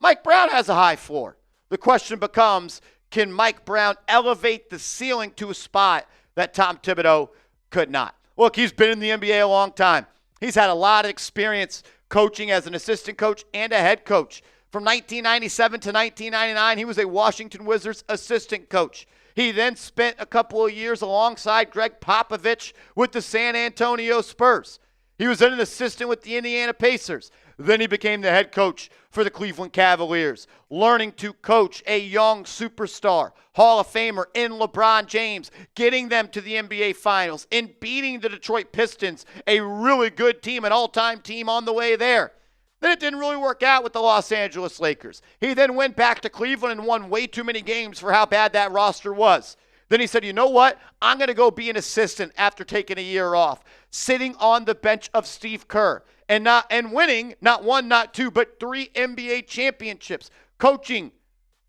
Mike Brown has a high floor. The question becomes, can Mike Brown elevate the ceiling to a spot that Tom Thibodeau could not? Look, he's been in the NBA a long time. He's had a lot of experience coaching as an assistant coach and a head coach. From 1997 to 1999, he was a Washington Wizards assistant coach. He then spent a couple of years alongside Greg Popovich with the San Antonio Spurs. He was then an assistant with the Indiana Pacers. Then he became the head coach for the Cleveland Cavaliers, learning to coach a young superstar, Hall of Famer in LeBron James, getting them to the NBA Finals, and beating the Detroit Pistons, a really good team, an all-time team on the way there. Then it didn't really work out with the Los Angeles Lakers. He then went back to Cleveland and won way too many games for how bad that roster was. Then he said, you know what? I'm going to go be an assistant after taking a year off, sitting on the bench of Steve Kerr and winning not one, not two, but 3 NBA championships, coaching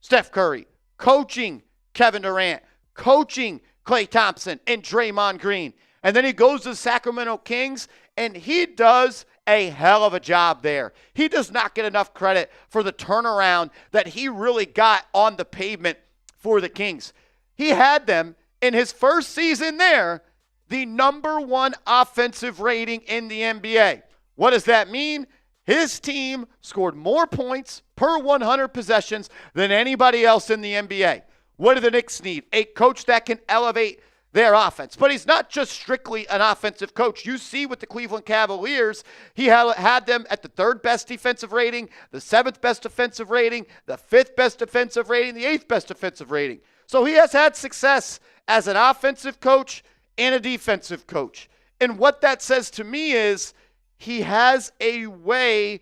Steph Curry, coaching Kevin Durant, coaching Klay Thompson and Draymond Green. And then he goes to the Sacramento Kings, and he does a hell of a job there. He does not get enough credit for the turnaround that he really got on the pavement for the Kings. He had them in his first season there, the #1 offensive rating in the NBA. What does that mean? His team scored more points per 100 possessions than anybody else in the NBA. What do the Knicks need? A coach that can elevate their offense. But he's not just strictly an offensive coach. You see with the Cleveland Cavaliers, he had them at the 3rd best defensive rating, the 7th best defensive rating, the 5th best defensive rating, the 8th best defensive rating. So he has had success as an offensive coach and a defensive coach. And what that says to me is he has a way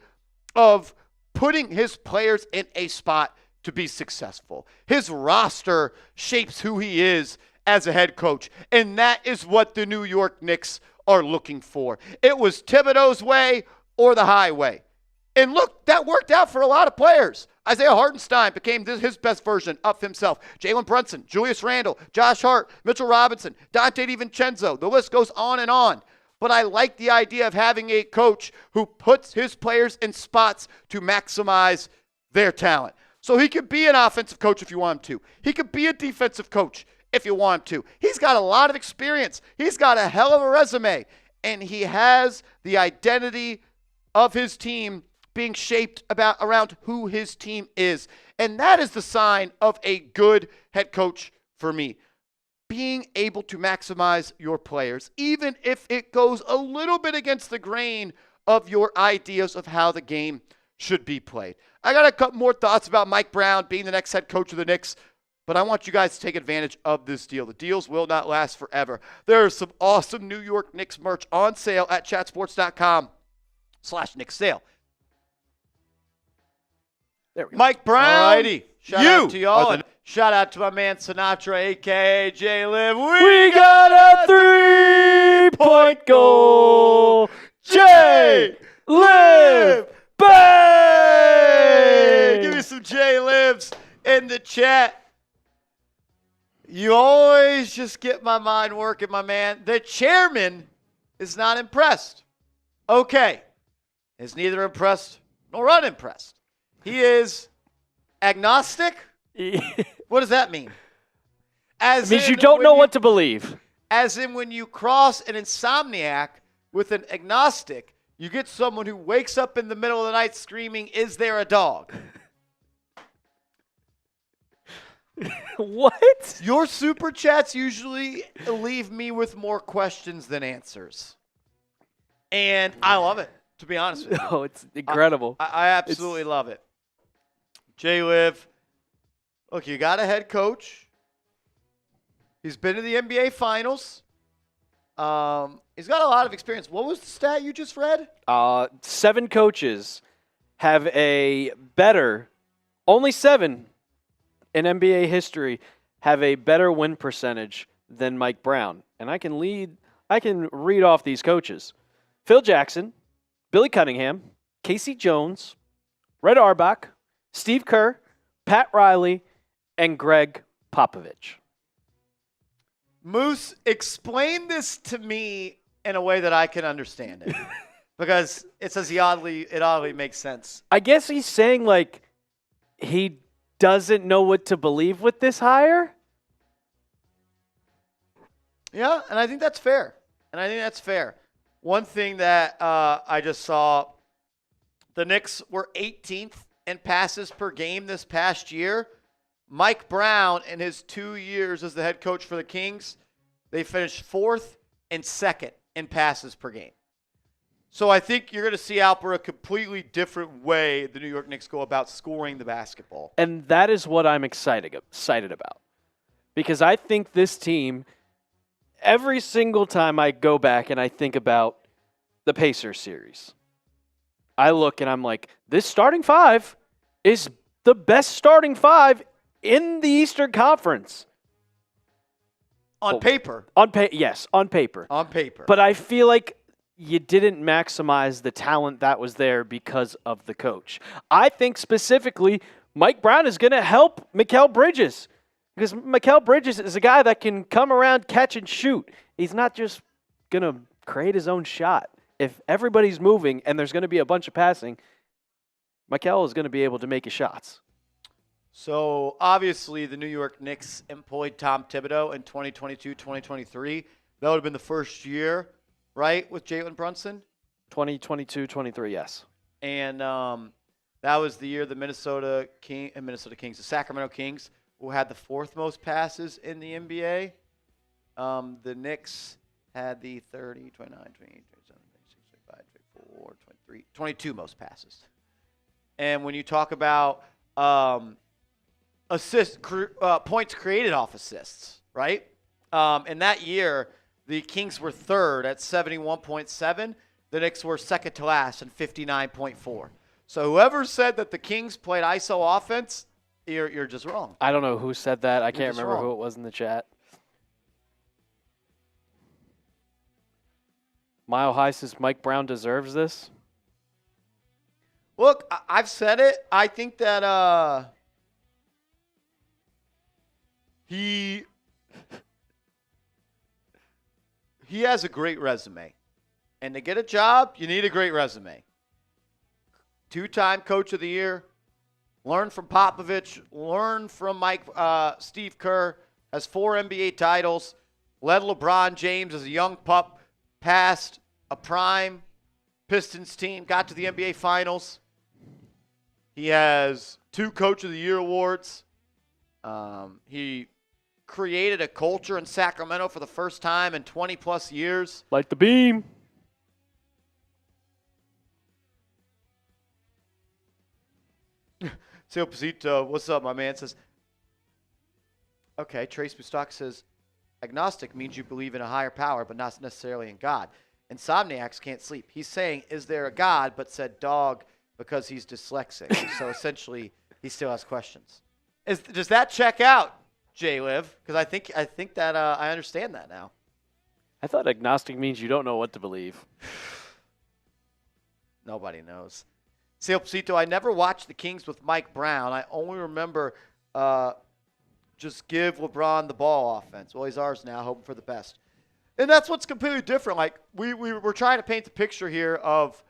of putting his players in a spot to be successful. His roster shapes who he is as a head coach, and that is what the New York Knicks are looking for. It was Thibodeau's way or the highway. And look, that worked out for a lot of players. Isaiah Hartenstein became his best version of himself. Jalen Brunson, Julius Randle, Josh Hart, Mitchell Robinson, Dante DiVincenzo. The list goes on and on. But I like the idea of having a coach who puts his players in spots to maximize their talent. So he could be an offensive coach if you want him to. He could be a defensive coach if you want him to. He's got a lot of experience. He's got a hell of a resume. And he has the identity of his team being shaped around who his team is. And that is the sign of a good head coach for me. Being able to maximize your players, even if it goes a little bit against the grain of your ideas of how the game should be played. I got a couple more thoughts about Mike Brown being the next head coach of the Knicks, but I want you guys to take advantage of this deal. The deals will not last forever. There's some awesome New York Knicks merch on sale at chatsports.com/Knicks sale. There we go. Mike Brown, Alrighty. shout out to y'all. Shout out to my man Sinatra, a.k.a. J-Liv. We got a 3-point goal. J-Liv, bang! Give me some J-Livs in the chat. You always just get my mind working, my man. The chairman is not impressed. Okay. Is neither impressed nor unimpressed. He is agnostic. What does that mean? It means you don't know what to believe. As in when you cross an insomniac with an agnostic, you get someone who wakes up in the middle of the night screaming, "Is there a dog?" What? Your super chats usually leave me with more questions than answers. And I love it, to be honest with you. Oh, it's incredible. I absolutely love it. J-Liv, look, you got a head coach. He's been to the NBA Finals. He's got a lot of experience. What was the stat you just read? 7 coaches have a better, only 7 in NBA history have a better win percentage than Mike Brown. And I can read off these coaches. Phil Jackson, Billy Cunningham, Casey Jones, Red Auerbach, Steve Kerr, Pat Riley, and Greg Popovich. Moose, explain this to me in a way that I can understand it. Because it oddly makes sense. I guess he's saying, like, he doesn't know what to believe with this hire. Yeah, and I think that's fair. One thing that I just saw, the Knicks were 18th in passes per game this past year. Mike Brown, in his 2 years as the head coach for the Kings, they finished 4th and 2nd in passes per game. So I think you're going to see Alper a completely different way the New York Knicks go about scoring the basketball. And that is what I'm excited about. Because I think this team, every single time I go back and I think about the Pacers series, I look and I'm like, this starting five is the best starting five in the Eastern Conference. On paper. Yes, on paper. On paper. But I feel like you didn't maximize the talent that was there because of the coach. I think specifically Mike Brown is going to help Mikal Bridges because Mikal Bridges is a guy that can come around, catch, and shoot. He's not just going to create his own shot. If everybody's moving and there's going to be a bunch of passing, Mikal is going to be able to make his shots. So, obviously, the New York Knicks employed Tom Thibodeau in 2022-2023. That would have been the first year, right, with Jalen Brunson? 2022-23, yes. And that was the year the the Sacramento Kings, who had the fourth most passes in the NBA. The Knicks had the 30, 29, 28, 27, 26, 25, 24, 23, 22 most passes. And when you talk about points created off assists, right? In that year, the Kings were third at 71.7. The Knicks were second to last at 59.4. So whoever said that the Kings played ISO offense, you're just wrong. I don't know who said that. I can't remember who it was in the chat. Mile High says Mike Brown deserves this. Look, I've said it. I think that he has a great resume. And to get a job, you need a great resume. 2-time Coach of the Year. Learn from Popovich. Learn from Steve Kerr. Has 4 NBA titles. Led LeBron James as a young pup past a prime Pistons team. Got to the NBA Finals. He has 2 Coach of the Year awards. He created a culture in Sacramento for the first time in 20-plus years. Like the beam. Seal Posito, what's up, my man? Says, okay, Trace Bustak says, agnostic means you believe in a higher power, but not necessarily in God. Insomniacs can't sleep. He's saying, is there a God, but said dog because he's dyslexic. So essentially, he still has questions. Does that check out, J-Liv? Because I think that I understand that now. I thought agnostic means you don't know what to believe. Nobody knows. Silpsito, I never watched the Kings with Mike Brown. I only remember just give LeBron the ball offense. Well, he's ours now, hoping for the best. And that's what's completely different. Like, we're trying to paint the picture here of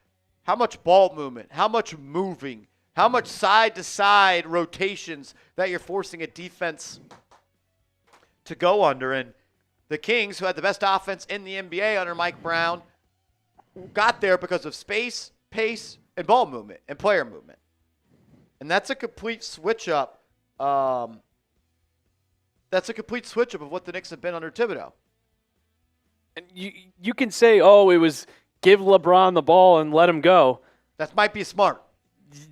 how much ball movement, how much moving, how much side-to-side rotations that you're forcing a defense to go under. And the Kings, who had the best offense in the NBA under Mike Brown, got there because of space, pace, and ball movement and player movement. And that's a complete switch-up. That's a complete switch-up of what the Knicks have been under Thibodeau. And you can say, oh, it was give LeBron the ball and let him go. That might be smart.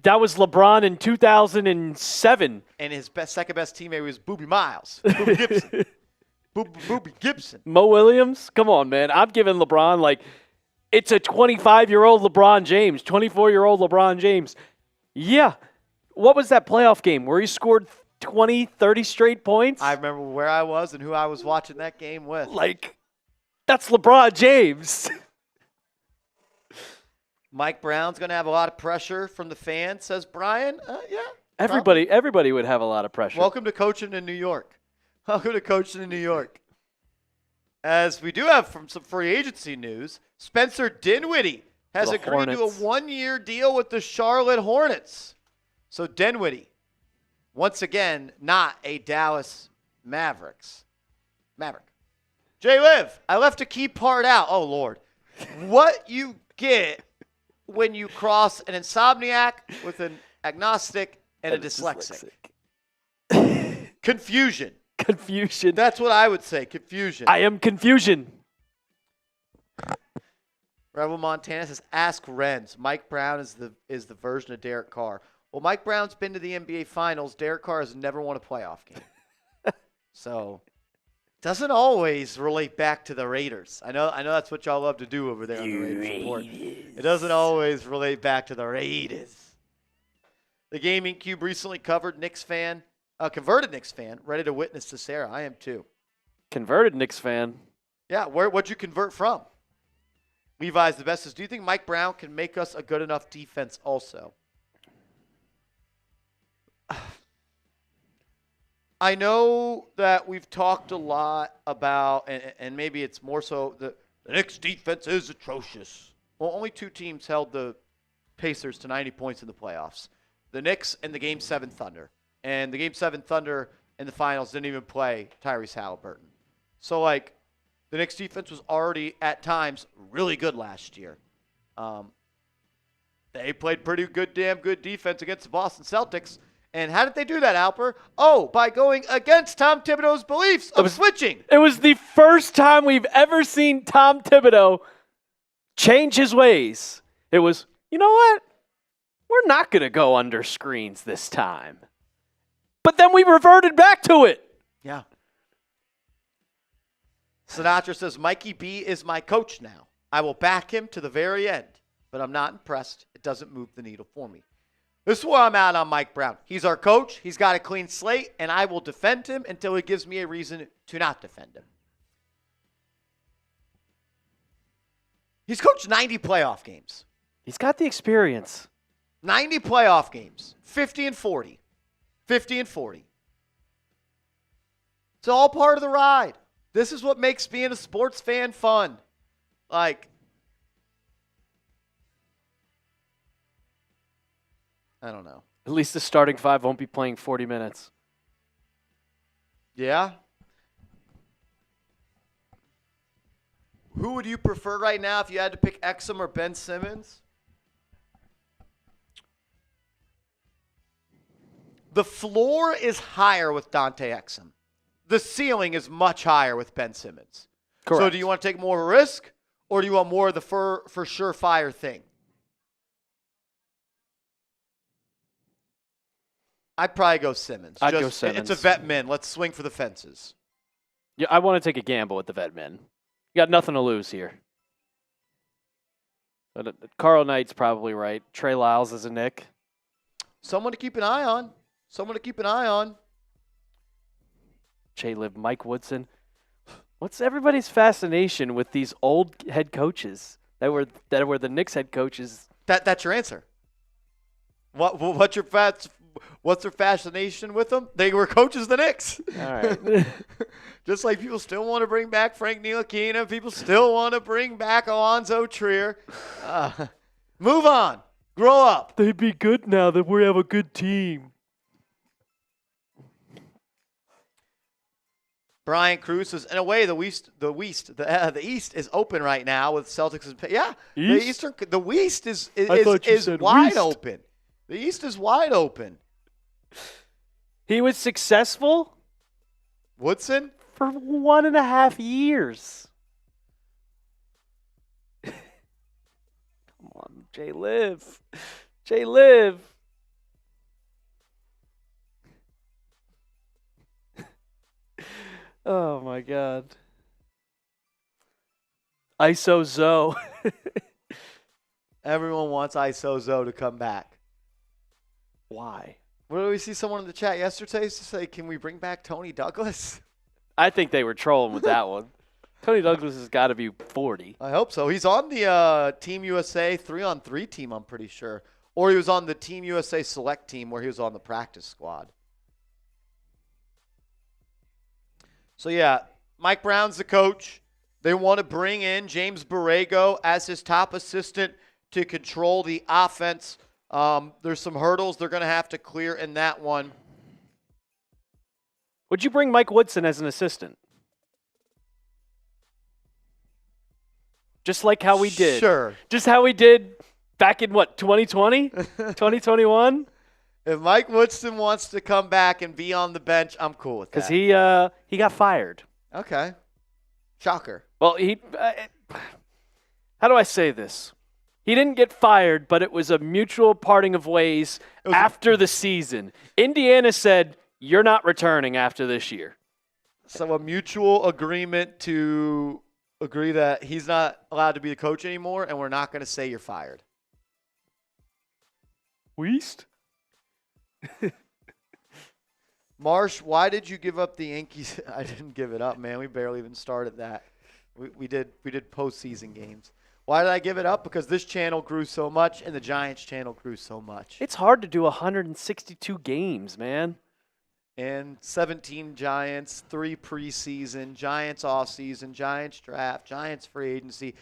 That was LeBron in 2007. And his second-best teammate was Boobie Miles. Boobie Gibson. Boobie Gibson. Mo Williams? Come on, man. I'm giving LeBron, like, it's a 25-year-old LeBron James, 24-year-old LeBron James. Yeah. What was that playoff game where he scored 20, 30 straight points? I remember where I was and who I was watching that game with. Like, that's LeBron James. Mike Brown's going to have a lot of pressure from the fans, says Brian. Yeah. Everybody would have a lot of pressure. Welcome to coaching in New York. Welcome to coaching in New York. As we do have from some free agency news, Spencer Dinwiddie has agreed to a 1-year deal with the Charlotte Hornets. So Dinwiddie, once again, not a Dallas Maverick. J-Liv, I left a key part out. Oh, Lord. What you get when you cross an insomniac with an agnostic and a dyslexic. Confusion. Confusion. That's what I would say. Confusion. I am confusion. Rebel Montana says, ask Renz. Mike Brown is the version of Derek Carr. Well, Mike Brown's been to the NBA Finals. Derek Carr has never won a playoff game. So doesn't always relate back to the Raiders. I know that's what y'all love to do over there on the Raiders Report. It doesn't always relate back to the Raiders. The Gaming Cube recently converted Knicks fan, ready to witness this era. I am too. Converted Knicks fan. Yeah, what'd you convert from? Levi's the best. Do you think Mike Brown can make us a good enough defense also? I know that we've talked a lot about, and maybe it's more so, the Knicks defense is atrocious. Well, only 2 teams held the Pacers to 90 points in the playoffs. The Knicks and the Game 7 Thunder. And the Game 7 Thunder in the finals didn't even play Tyrese Halliburton. So, like, the Knicks defense was already, at times, really good last year. They played pretty good, damn good defense against the Boston Celtics. And how did they do that, Alper? Oh, by going against Tom Thibodeau's beliefs of switching. It was the first time we've ever seen Tom Thibodeau change his ways. It was, you know what? We're not going to go under screens this time. But then we reverted back to it. Yeah. Sinatra says, Mikey B is my coach now. I will back him to the very end, but I'm not impressed. It doesn't move the needle for me. This is where I'm at on Mike Brown. He's our coach. He's got a clean slate, and I will defend him until he gives me a reason to not defend him. He's coached 90 playoff games. He's got the experience. 90 playoff games. 50 and 40. 50 and 40. It's all part of the ride. This is what makes being a sports fan fun. Like, I don't know. At least the starting 5 won't be playing 40 minutes. Yeah? Who would you prefer right now if you had to pick Exum or Ben Simmons? The floor is higher with Dante Exum. The ceiling is much higher with Ben Simmons. Correct. So do you want to take more of a risk, or do you want more of the for surefire thing? I'd probably go Simmons. I'd go Simmons. It's a vet min. Let's swing for the fences. Yeah, I want to take a gamble with the vet men. You got nothing to lose here. But Carl Knight's probably right. Trey Lyles is a Knick. Someone to keep an eye on. J-Lib, Mike Woodson. What's everybody's fascination with these old head coaches that were the Knicks head coaches? That's your answer. What's their fascination with them? They were coaches of the Knicks. All right. Just like people still want to bring back Frank Ntilikina, people still want to bring back Alonzo Trier. Move on. Grow up. They'd be good now that we have a good team. Brian Cruz says, in a way, the East is open right now with Celtics. Yeah, East? the West is West. wide open. The East is wide open. He was successful Woodson? for 1.5 years. Come on, J-Liv. Oh, my God. ISO Zoe. Everyone wants ISO Zoe to come back. Why? What did we see someone in the chat yesterday to say, can we bring back Tony Douglas? I think they were trolling with that one. Tony Douglas has got to be 40. I hope so. He's on the Team USA 3-on-3 team, I'm pretty sure. Or he was on the Team USA select team where he was on the practice squad. So, yeah, Mike Brown's the coach. They want to bring in James Borrego as his top assistant to control the offense. There's some hurdles they're going to have to clear in that one. Would you bring Mike Woodson as an assistant? Just like how we did. Sure. Just how we did back in, 2020? 2021? If Mike Woodson wants to come back and be on the bench, I'm cool with that. Because he got fired. Okay. Shocker. Well, how do I say this? He didn't get fired, but it was a mutual parting of ways after the season. Indiana said, you're not returning after this year. So a mutual agreement to agree that he's not allowed to be the coach anymore, and we're not going to say you're fired. Weast? Marsh, why did you give up the Yankees? I didn't give it up, man. We barely even started that. We did postseason games. Why did I give it up? Because this channel grew so much and the Giants channel grew so much. It's hard to do 162 games, man. And 17 Giants, 3 preseason, Giants offseason, Giants draft, Giants free agency,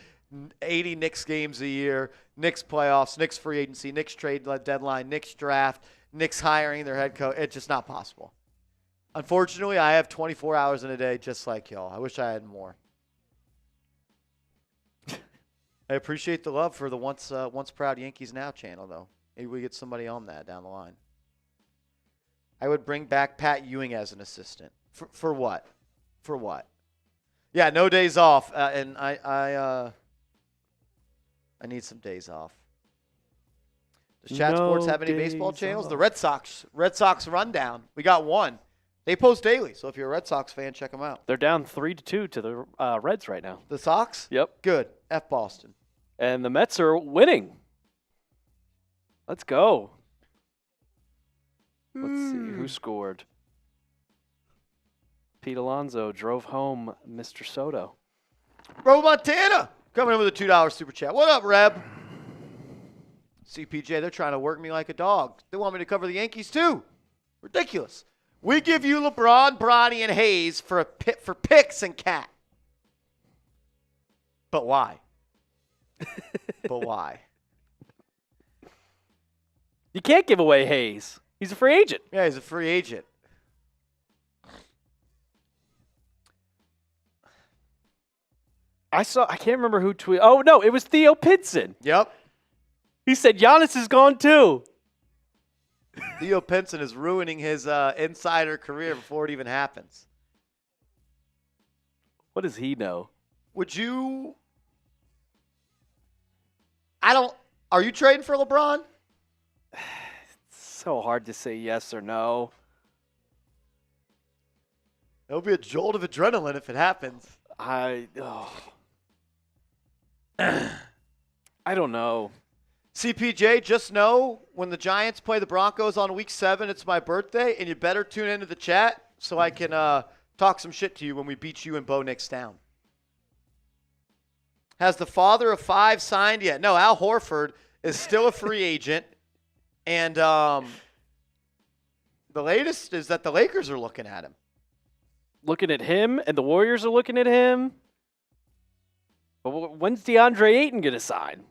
80 Knicks games a year, Knicks playoffs, Knicks free agency, Knicks trade deadline, Knicks draft, Knicks hiring their head coach. It's just not possible. Unfortunately, I have 24 hours in a day just like y'all. I wish I had more. I appreciate the love for the once proud Yankees Now channel, though. Maybe we get somebody on that down the line. I would bring back Pat Ewing as an assistant. For what? For what? Yeah, no days off, and I need some days off. Does Chat Sports have any baseball channels? Off. The Red Sox rundown. We got one. They post daily, so if you're a Red Sox fan, check them out. They're down 3-2 to the Reds right now. The Sox? Yep. Good. F Boston. And the Mets are winning. Let's go. Let's see who scored. Pete Alonso drove home Mr. Soto. Bro Montana coming in with a $2 super chat. What up, Reb? CPJ, they're trying to work me like a dog. They want me to cover the Yankees too. Ridiculous. We give you LeBron, Bronny, and Hayes for picks and cat. But why? But why? You can't give away Hayes. He's a free agent. Yeah, he's a free agent. I can't remember who tweeted. Oh, no, it was Theo Pinson. Yep. He said Giannis is gone too. Theo Pinson is ruining his insider career before it even happens. What does he know? Would you... Are you trading for LeBron? It's so hard to say yes or no. It'll be a jolt of adrenaline if it happens. I don't know. CPJ, just know when the Giants play the Broncos on week 7, it's my birthday, and you better tune into the chat so I can talk some shit to you when we beat you and Bo Nix down. Has the father of 5 signed yet? No, Al Horford is still a free agent, and the latest is that the Lakers are looking at him. Looking at him, and the Warriors are looking at him. But when's DeAndre Ayton going to sign?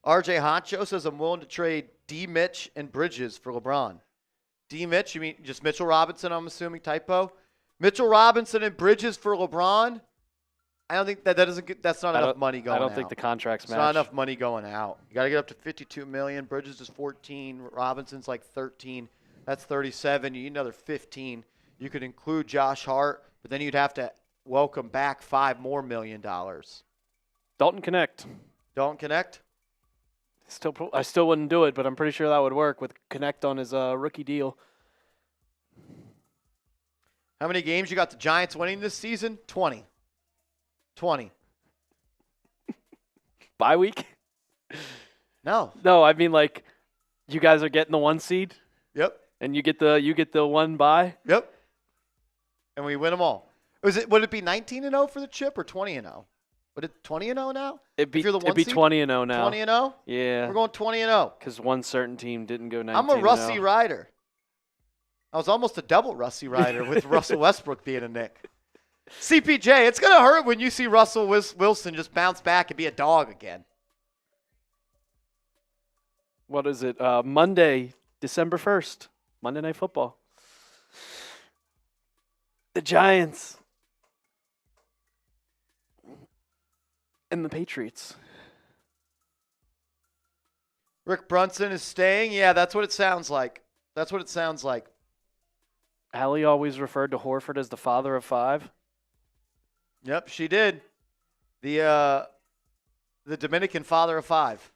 RJ Honcho says, I'm willing to trade D. Mitch and Bridges for LeBron. D. Mitch, you mean just Mitchell Robinson, I'm assuming, typo? Mitchell Robinson and Bridges for LeBron? I don't think that's not enough money going out. I don't think the contracts match. It's not enough money going out. You got to get up to $52 million. Bridges is 14. Robinson's like 13. That's 37. You need another 15. You could include Josh Hart, but then you'd have to welcome back $5 more million. Dalton Connect. Dalton Connect? I still wouldn't do it, but I'm pretty sure that would work with Connect on his rookie deal. How many games you got the Giants winning this season? 20. 20. Bye week? No. No, I mean like you guys are getting the 1 seed. Yep. And you get the 1 bye. Yep. And we win them all. Would it be 19-0 for the chip or 20-0? Would it 20-0 now? It'd be 20-0 now. 20-0? Yeah. We're going 20-0. Because one certain team didn't go 19-0. I'm a Russie Rider. I was almost a double Russie Rider with Russell Westbrook being a Knick. CPJ, it's going to hurt when you see Russell Wilson just bounce back and be a dog again. What is it? Monday, December 1st. Monday Night Football. The Giants. And the Patriots. Rick Brunson is staying? Yeah, that's what it sounds like. That's what it sounds like. Allie always referred to Horford as the father of 5. Yep, she did. The Dominican father of 5.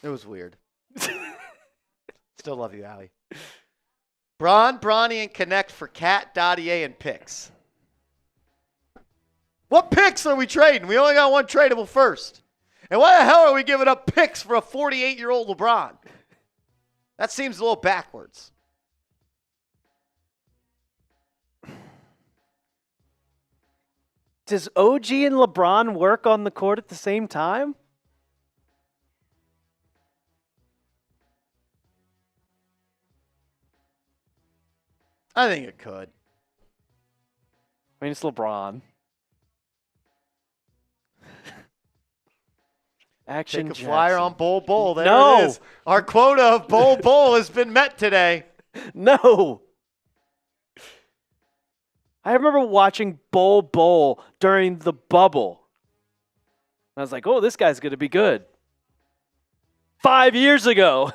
It was weird. Still love you, Allie. Bronny, and Connect for Cat, Dottier, and picks. What picks are we trading? We only got one tradable first. And why the hell are we giving up picks for a 48-year-old LeBron? That seems a little backwards. Does OG and LeBron work on the court at the same time? I think it could. I mean, it's LeBron. Action Take a flyer on Bol. There No. it is. Our quota of Bol has been met today. No. I remember watching Bol during the bubble. I was like, oh, this guy's going to be good. 5 years ago.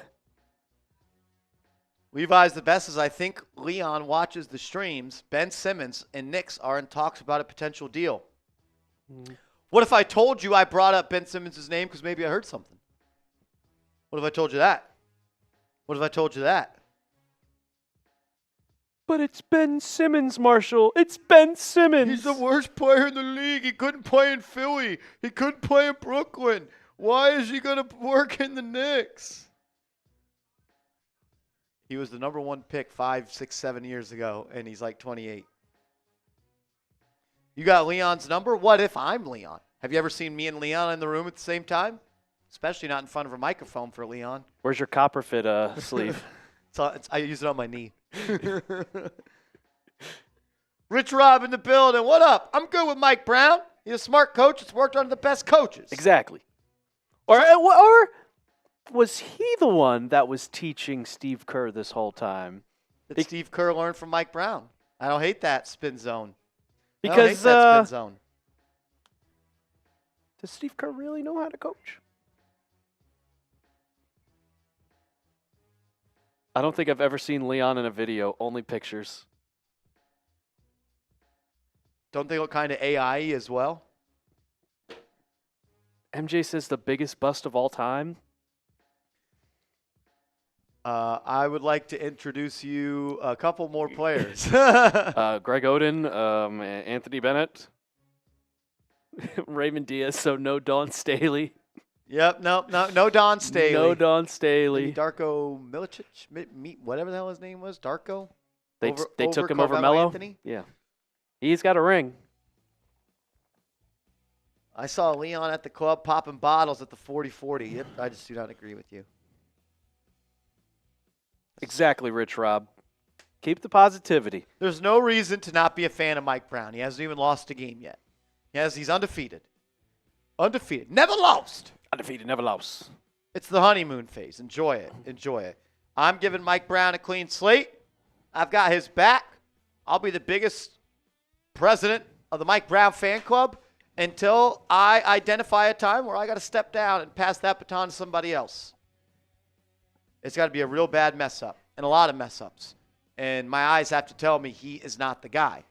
Levi's the best is I think Leon watches the streams. Ben Simmons and Knicks are in talks about a potential deal. What if I told you I brought up Ben Simmons' name because maybe I heard something? What if I told you that? What if I told you that? But it's Ben Simmons, Marshall. It's Ben Simmons. He's the worst player in the league. He couldn't play in Philly. He couldn't play in Brooklyn. Why is he going to work in the Knicks? He was the number one pick 5, 6, 7 years ago, and he's like 28. You got Leon's number? What if I'm Leon? Have you ever seen me and Leon in the room at the same time? Especially not in front of a microphone for Leon. Where's your copper fit sleeve? I use it on my knee. Rich Rob in the building. What up? I'm good with Mike Brown. He's a smart coach. It's worked under the best coaches. Exactly. Or was he the one that was teaching Steve Kerr this whole time? Did Steve Kerr learn from Mike Brown? I don't hate that spin zone. Because I don't hate that spin zone. Does Steve Kerr really know how to coach? I don't think I've ever seen Leon in a video, only pictures. Don't they look kind of AI as well? MJ says the biggest bust of all time. I would like to introduce you a couple more players. Greg Oden, Anthony Bennett, Raymond Diaz, so no Don Staley. Yep, no Don Staley. No Don Staley. Maybe Darko Milicic, whatever the hell his name was, Darko? They took him over Melo? Anthony? Yeah. He's got a ring. I saw Leon at the club popping bottles at the 40-40. Yep, I just do not agree with you. Exactly, Rich Rob. Keep the positivity. There's no reason to not be a fan of Mike Brown. He hasn't even lost a game yet. He's undefeated. Undefeated. Never lost. Undefeated, never lost. It's the honeymoon phase. Enjoy it. Enjoy it. I'm giving Mike Brown a clean slate. I've got his back. I'll be the biggest president of the Mike Brown fan club until I identify a time where I got to step down and pass that baton to somebody else. It's got to be a real bad mess up and a lot of mess ups. And my eyes have to tell me he is not the guy.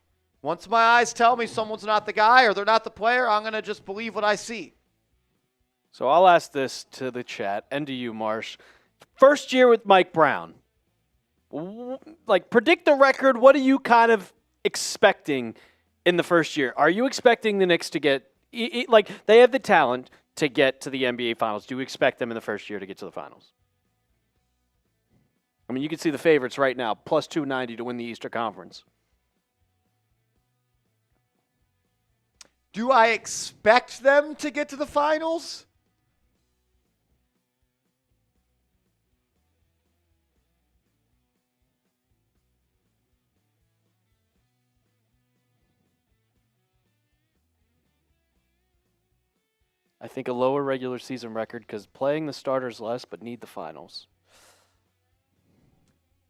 Once my eyes tell me someone's not the guy or they're not the player, I'm going to just believe what I see. So I'll ask this to the chat and to you, Marsh. First year with Mike Brown. Like, predict the record. What are you kind of expecting in the first year? Are you expecting the Knicks to get, like, they have the talent to get to the NBA Finals. Do you expect them in the first year to get to the Finals? I mean, you can see the favorites right now, plus 290 to win the Eastern Conference. Do I expect them to get to the finals? I think a lower regular season record because playing the starters less but need the finals.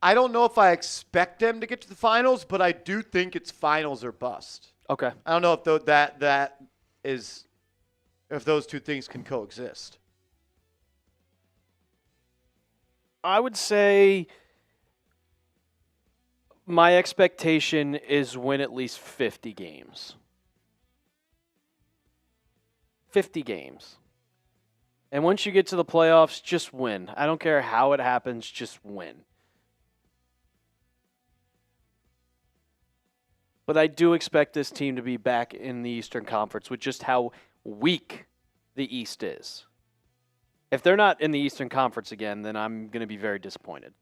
I don't know if I expect them to get to the finals, but I do think it's finals or bust. Okay. I don't know if if those two things can coexist. I would say my expectation is win at least 50 games. 50 games. And once you get to the playoffs, just win. I don't care how it happens, just win. But I do expect this team to be back in the Eastern Conference with just how weak the East is. If they're not in the Eastern Conference again, then I'm going to be very disappointed.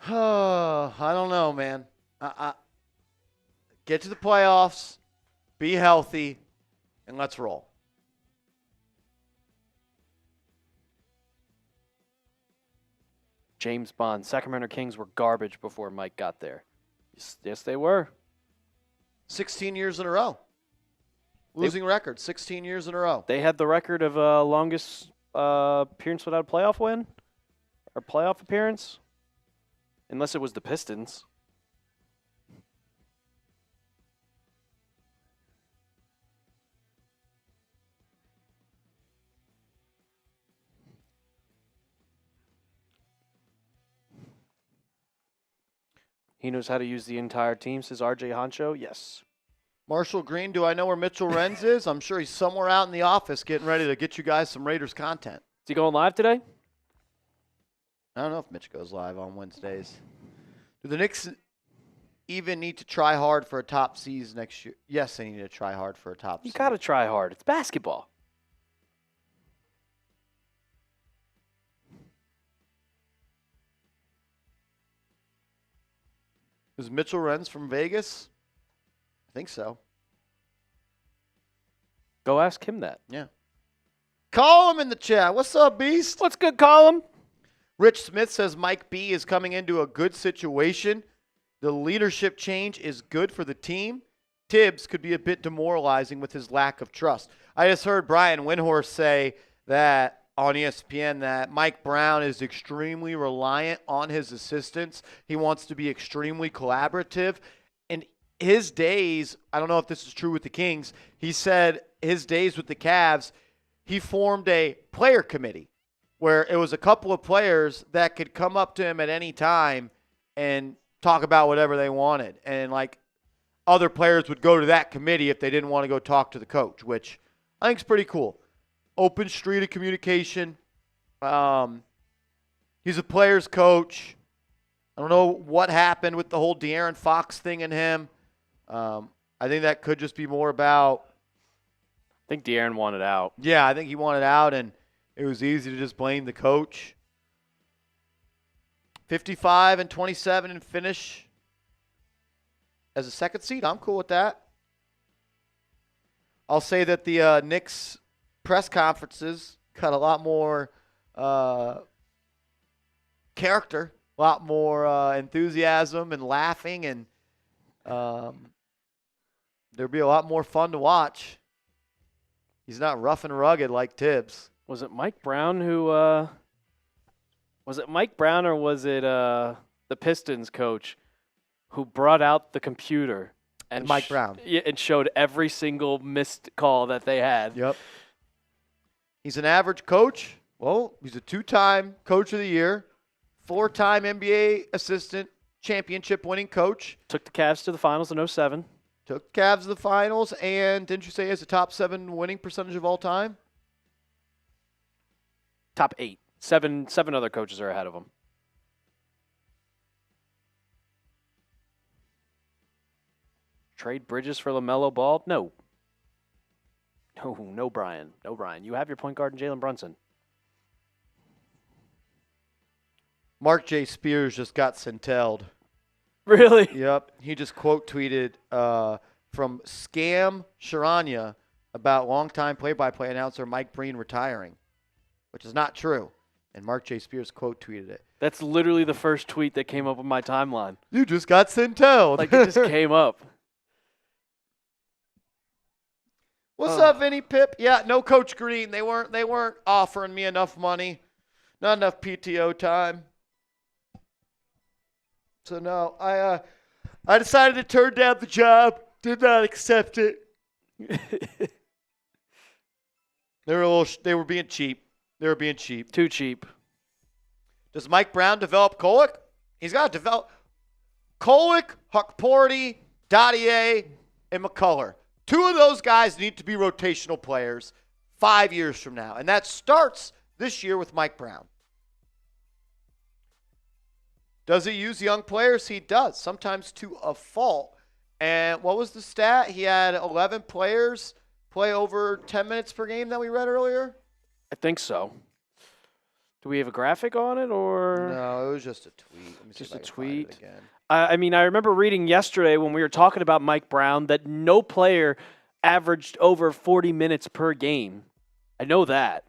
I don't know, man. Get to the playoffs, be healthy, and let's roll. James Bond. Sacramento Kings were garbage before Mike got there. Yes, they were. 16 years in a row. Losing record, 16 years in a row. They had the record of longest appearance without a playoff win or playoff appearance, unless it was the Pistons. He knows how to use the entire team, says RJ Honcho. Yes. Marshall Green, do I know where Mitchell Renz is? I'm sure he's somewhere out in the office getting ready to get you guys some Raiders content. Is he going live today? I don't know if Mitch goes live on Wednesdays. Do the Knicks even need to try hard for a top seed next year? Yes, they need to try hard for a top seed. You got to try hard. It's basketball. Is Mitchell Renz from Vegas? I think so. Go ask him that. Yeah. Call him in the chat. What's up, Beast? What's good, Colin? Rich Smith says Mike B is coming into a good situation. The leadership change is good for the team. Tibbs could be a bit demoralizing with his lack of trust. I just heard Brian Windhorst say that on ESPN that Mike Brown is extremely reliant on his assistants. He wants to be extremely collaborative. And his days, I don't know if this is true with the Kings, he said his days with the Cavs, he formed a player committee where it was a couple of players that could come up to him at any time and talk about whatever they wanted. And, like, other players would go to that committee if they didn't want to go talk to the coach, which I think is pretty cool. Open street of communication. He's a player's coach. I don't know what happened with the whole De'Aaron Fox thing in him. I think that could just be more about. I think De'Aaron wanted out. Yeah, I think he wanted out, and it was easy to just blame the coach. 55 and 27 and finish as a second seed. I'm cool with that. I'll say that the Knicks press conferences got a lot more character, a lot more enthusiasm and laughing, and there'll be a lot more fun to watch. He's not rough and rugged like Tibbs. Was it Mike Brown who was it Mike Brown or was it the Pistons coach who brought out the computer and Mike Brown. And showed every single missed call that they had? Yep. He's an average coach. Well, he's a 2-time coach of the year, 4-time NBA assistant, championship winning coach. Took the Cavs to the finals in 2007. Took Cavs to the finals, and didn't you say he has a top 7 winning percentage of all time? Top 8. Seven other coaches are ahead of him. Trade Bridges for LaMelo Ball? No. No, Brian. No, Brian. You have your point guard in Jalen Brunson. Mark J. Spears just got centelled. Really? Yep. He just quote tweeted from Scam Charania about longtime play-by-play announcer Mike Breen retiring, which is not true. And Mark J. Spears quote tweeted it. That's literally the first tweet that came up on my timeline. You just got centelled. Like, it just came up. What's up, Vinny Pip? Yeah, no Coach Green. They weren't offering me enough money. Not enough PTO time. So no, I decided to turn down the job. Did not accept it. They were being cheap. They were being cheap. Too cheap. Does Mike Brown develop Kolek? He's got to develop. Kolek, Huckporty, Dottier, and McCullough. 2 of those guys need to be rotational players 5 years from now. And that starts this year with Mike Brown. Does he use young players? He does, sometimes to a fault. And what was the stat? He had 11 players play over 10 minutes per game that we read earlier? I think so. Do we have a graphic on it, or? No, it was just a tweet. Let me just see a if I can find it tweet. again. I mean, I remember reading yesterday when we were talking about Mike Brown that no player averaged over 40 minutes per game. I know that.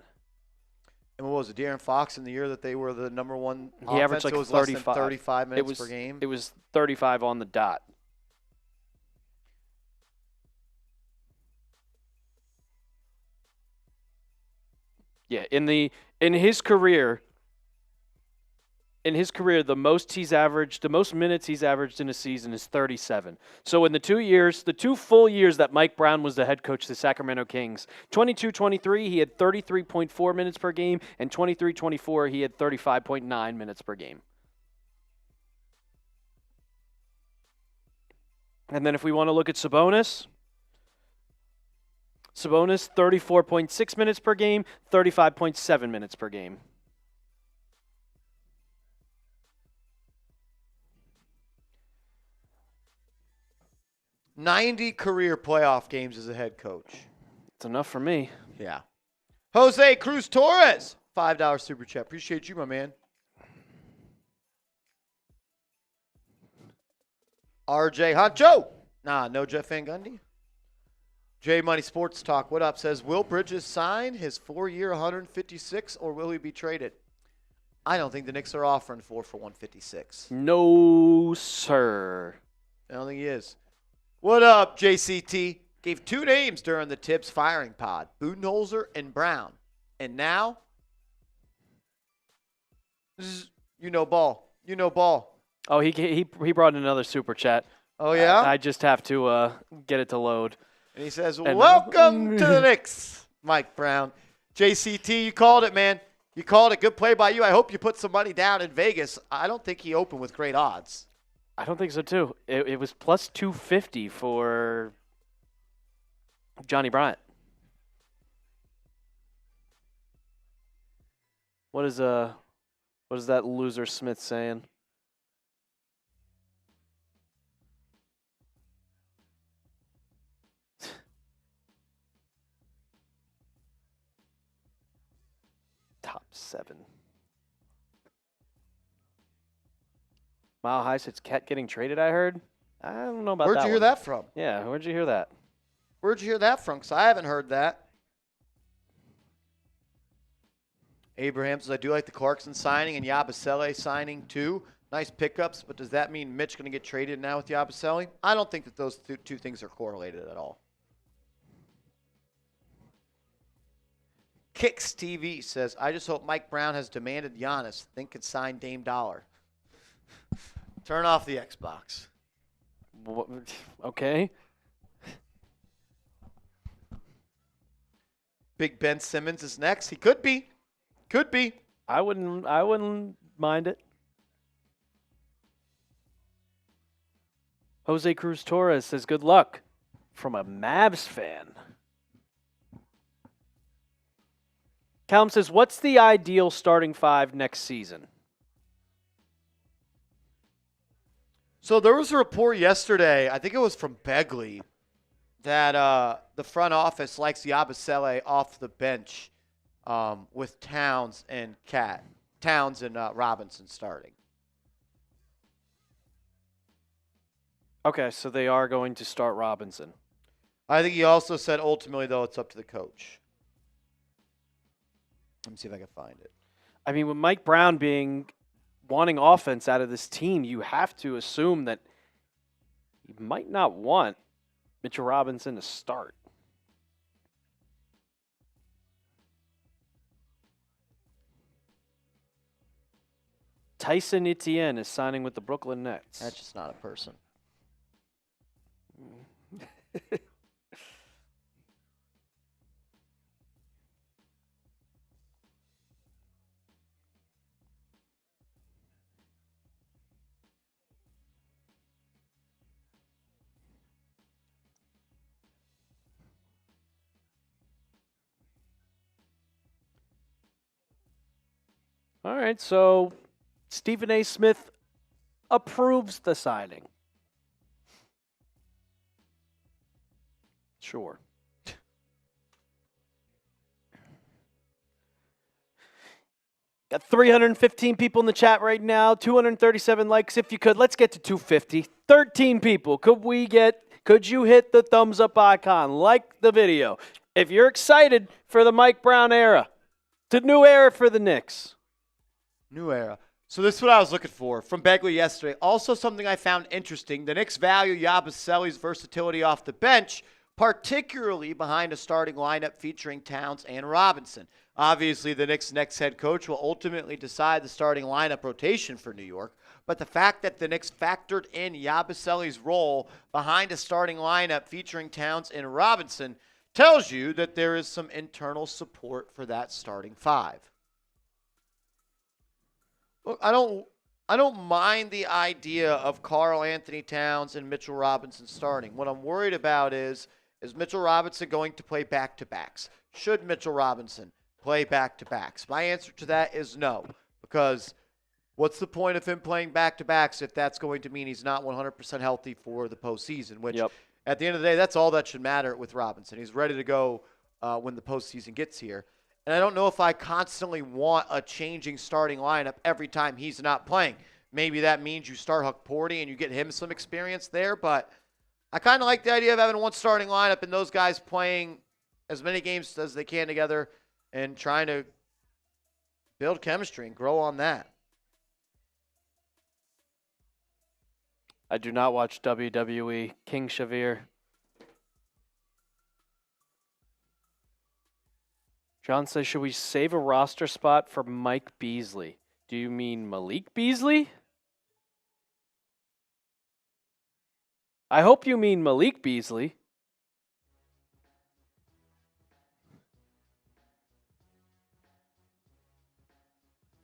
And what was it, De'Aaron Fox in the year that they were the number one He averaged like it was 35. less than 35 minutes per game? It was 35 on the dot. Yeah, in his career, the most minutes he's averaged in a season is 37. So in the 2 full years that Mike Brown was the head coach of the Sacramento Kings, 22-23 he had 33.4 minutes per game, and 23-24 he had 35.9 minutes per game. And then if we want to look at Sabonis, 34.6 minutes per game, 35.7 minutes per game. "90 career playoff games as a head coach." It's enough for me. Yeah. Jose Cruz Torres, $5 super chat. Appreciate you, my man. RJ Huncho. Nah, no Jeff Van Gundy. J Money Sports Talk, what up? Says, will Bridges sign his 4-year 156 or will he be traded? I don't think the Knicks are offering 4 for 156. No, sir. I don't think he is. What up, JCT? Gave 2 names during the Tibbs firing pod, Budenholzer and Brown. And now, this is, ball. Ball. Oh, he brought in another super chat. Oh, yeah? I just have to get it to load. And he says, welcome to the Knicks, Mike Brown. JCT, you called it, man. You called it. Good play by you. I hope you put some money down in Vegas. I don't think he opened with great odds. I don't think so, too. It was plus 250 for Johnny Bryant. What is that loser Smith saying? Top 7. Mile High says Cat getting traded, I heard. I don't know about that. Where'd you hear that from? Yeah, where'd you hear that? Where'd you hear that from? Because I haven't heard that. Abraham says, I do like the Clarkson signing and Yabusele signing too. Nice pickups, but does that mean Mitch going to get traded now with Yabusele? I don't think that those two things are correlated at all. Kicks TV says, I just hope Mike Brown has demanded Giannis. Think could sign Dame Dollar. Turn off the Xbox. Okay. Big Ben Simmons is next. He could be. Could be. I wouldn't mind it. Jose Cruz Torres says good luck from a Mavs fan. Callum says, what's the ideal starting 5 next season? So there was a report yesterday, I think it was from Begley, that the front office likes Yabusele off the bench with Towns and Robinson starting. Okay, so they are going to start Robinson. I think he also said ultimately, though, it's up to the coach. Let me see if I can find it. I mean, with Mike Brown wanting offense out of this team, you have to assume that he might not want Mitchell Robinson to start. Tyson Etienne is signing with the Brooklyn Nets. That's just not a person. All right, so Stephen A. Smith approves the signing. Sure. Got 315 people in the chat right now, 237 likes. If you could, let's get to 250. 13 people. Could you hit the thumbs up icon? Like the video. If you're excited for the Mike Brown era, it's a new era for the Knicks. New era. So this is what I was looking for from Begley yesterday. Also something I found interesting. The Knicks value Yabusele's versatility off the bench, particularly behind a starting lineup featuring Towns and Robinson. Obviously, the Knicks' next head coach will ultimately decide the starting lineup rotation for New York, but the fact that the Knicks factored in Yabusele's role behind a starting lineup featuring Towns and Robinson tells you that there is some internal support for that starting five. Look, I don't mind the idea of Karl-Anthony Towns and Mitchell Robinson starting. What I'm worried about is Mitchell Robinson going to play back-to-backs? Should Mitchell Robinson play back-to-backs? My answer to that is no, because what's the point of him playing back-to-backs if that's going to mean he's not 100% healthy for the postseason, which at the end of the day, that's all that should matter with Robinson. He's ready to go when the postseason gets here. And I don't know if I constantly want a changing starting lineup every time he's not playing. Maybe that means you start Huck Porty and you get him some experience there, but I kind of like the idea of having one starting lineup and those guys playing as many games as they can together and trying to build chemistry and grow on that. I do not watch WWE. King Shavir. John says, should we save a roster spot for Mike Beasley? Do you mean Malik Beasley? I hope you mean Malik Beasley.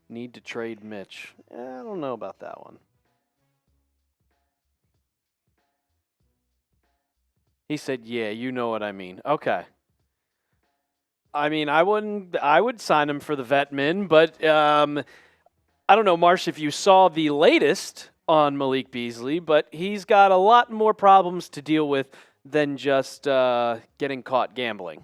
Need to trade Mitch. I don't know about that one. He said, yeah, you know what I mean. Okay. I mean, I would sign him for the vet min, but I don't know, Marsh, if you saw the latest on Malik Beasley, but he's got a lot more problems to deal with than just getting caught gambling.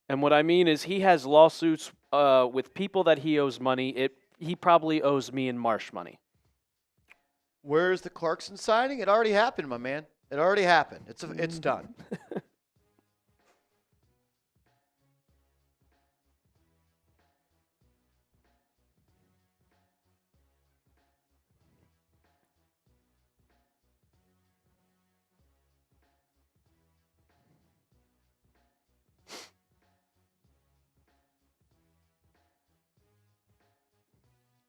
And what I mean is he has lawsuits with people that he owes money. He probably owes me and Marsh money. Where's the Clarkson signing? It already happened, my man. It already happened. It's done.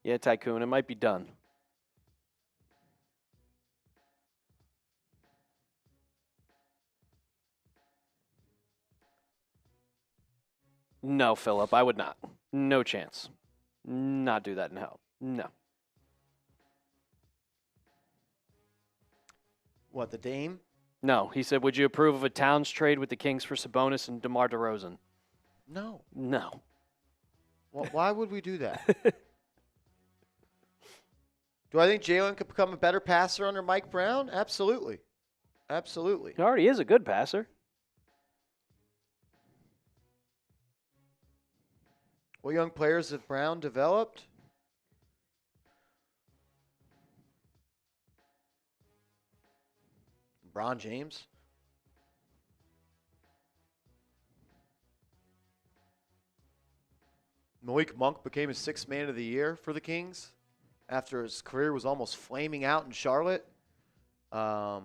Yeah, Tycoon, it might be done. No, Philip, I would not. No chance. Not do that in hell. No. What, the Dame? No, he said, would you approve of a Towns trade with the Kings for Sabonis and DeMar DeRozan? No. No. Well, why would we do that? Do I think Jalen could become a better passer under Mike Brown? Absolutely. Absolutely. He already is a good passer. What young players have Brown developed? LeBron James. Malik Monk became a sixth man of the year for the Kings after his career was almost flaming out in Charlotte. Domantas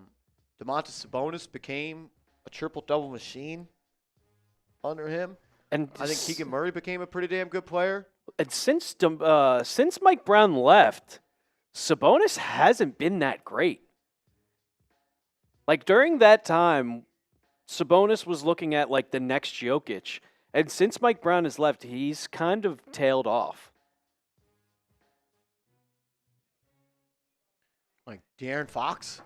Sabonis became a triple-double machine under him. And I think Keegan Murray became a pretty damn good player. And since Mike Brown left, Sabonis hasn't been that great. Like, during that time, Sabonis was looking at, like, the next Jokic. And since Mike Brown has left, he's kind of tailed off. Like De'Aaron Fox?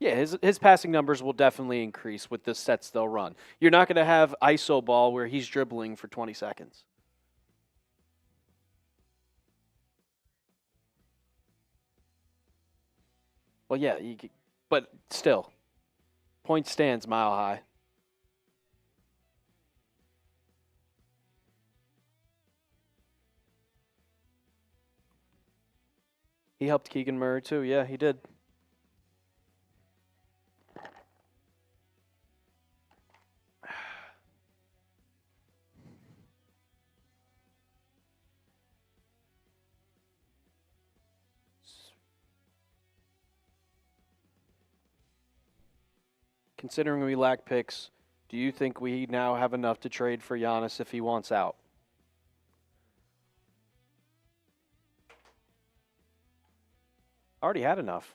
Yeah, his passing numbers will definitely increase with the sets they'll run. You're not going to have iso ball where he's dribbling for 20 seconds. Well, yeah, but still, point stands mile high. He helped Keegan Murray too. Yeah, he did. Considering we lack picks, do you think we now have enough to trade for Giannis if he wants out? Already had enough.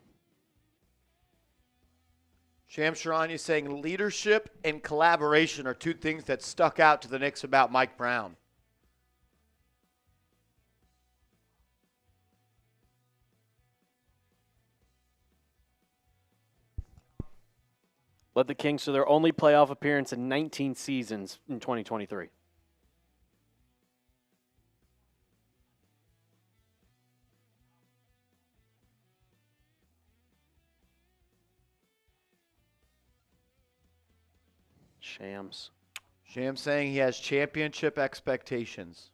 Charania saying leadership and collaboration are two things that stuck out to the Knicks about Mike Brown. Led the Kings to their only playoff appearance in 19 seasons in 2023. Shams. Shams saying he has championship expectations.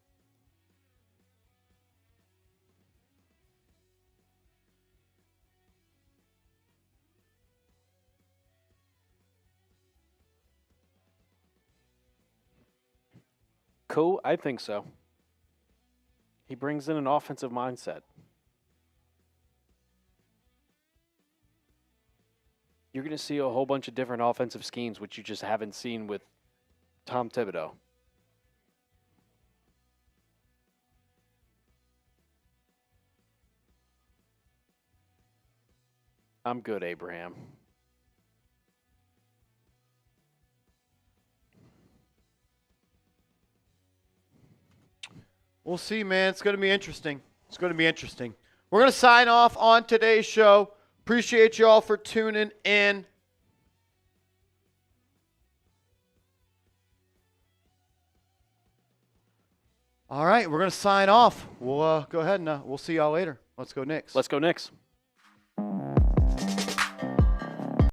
Cool, I think so. He brings in an offensive mindset. You're going to see a whole bunch of different offensive schemes, which you just haven't seen with Tom Thibodeau. I'm good, Abraham. We'll see, man. It's going to be interesting. It's going to be interesting. We're going to sign off on today's show. Appreciate you all for tuning in. All right, we're going to sign off. We'll go ahead and we'll see y'all later. Let's go Knicks. Let's go Knicks.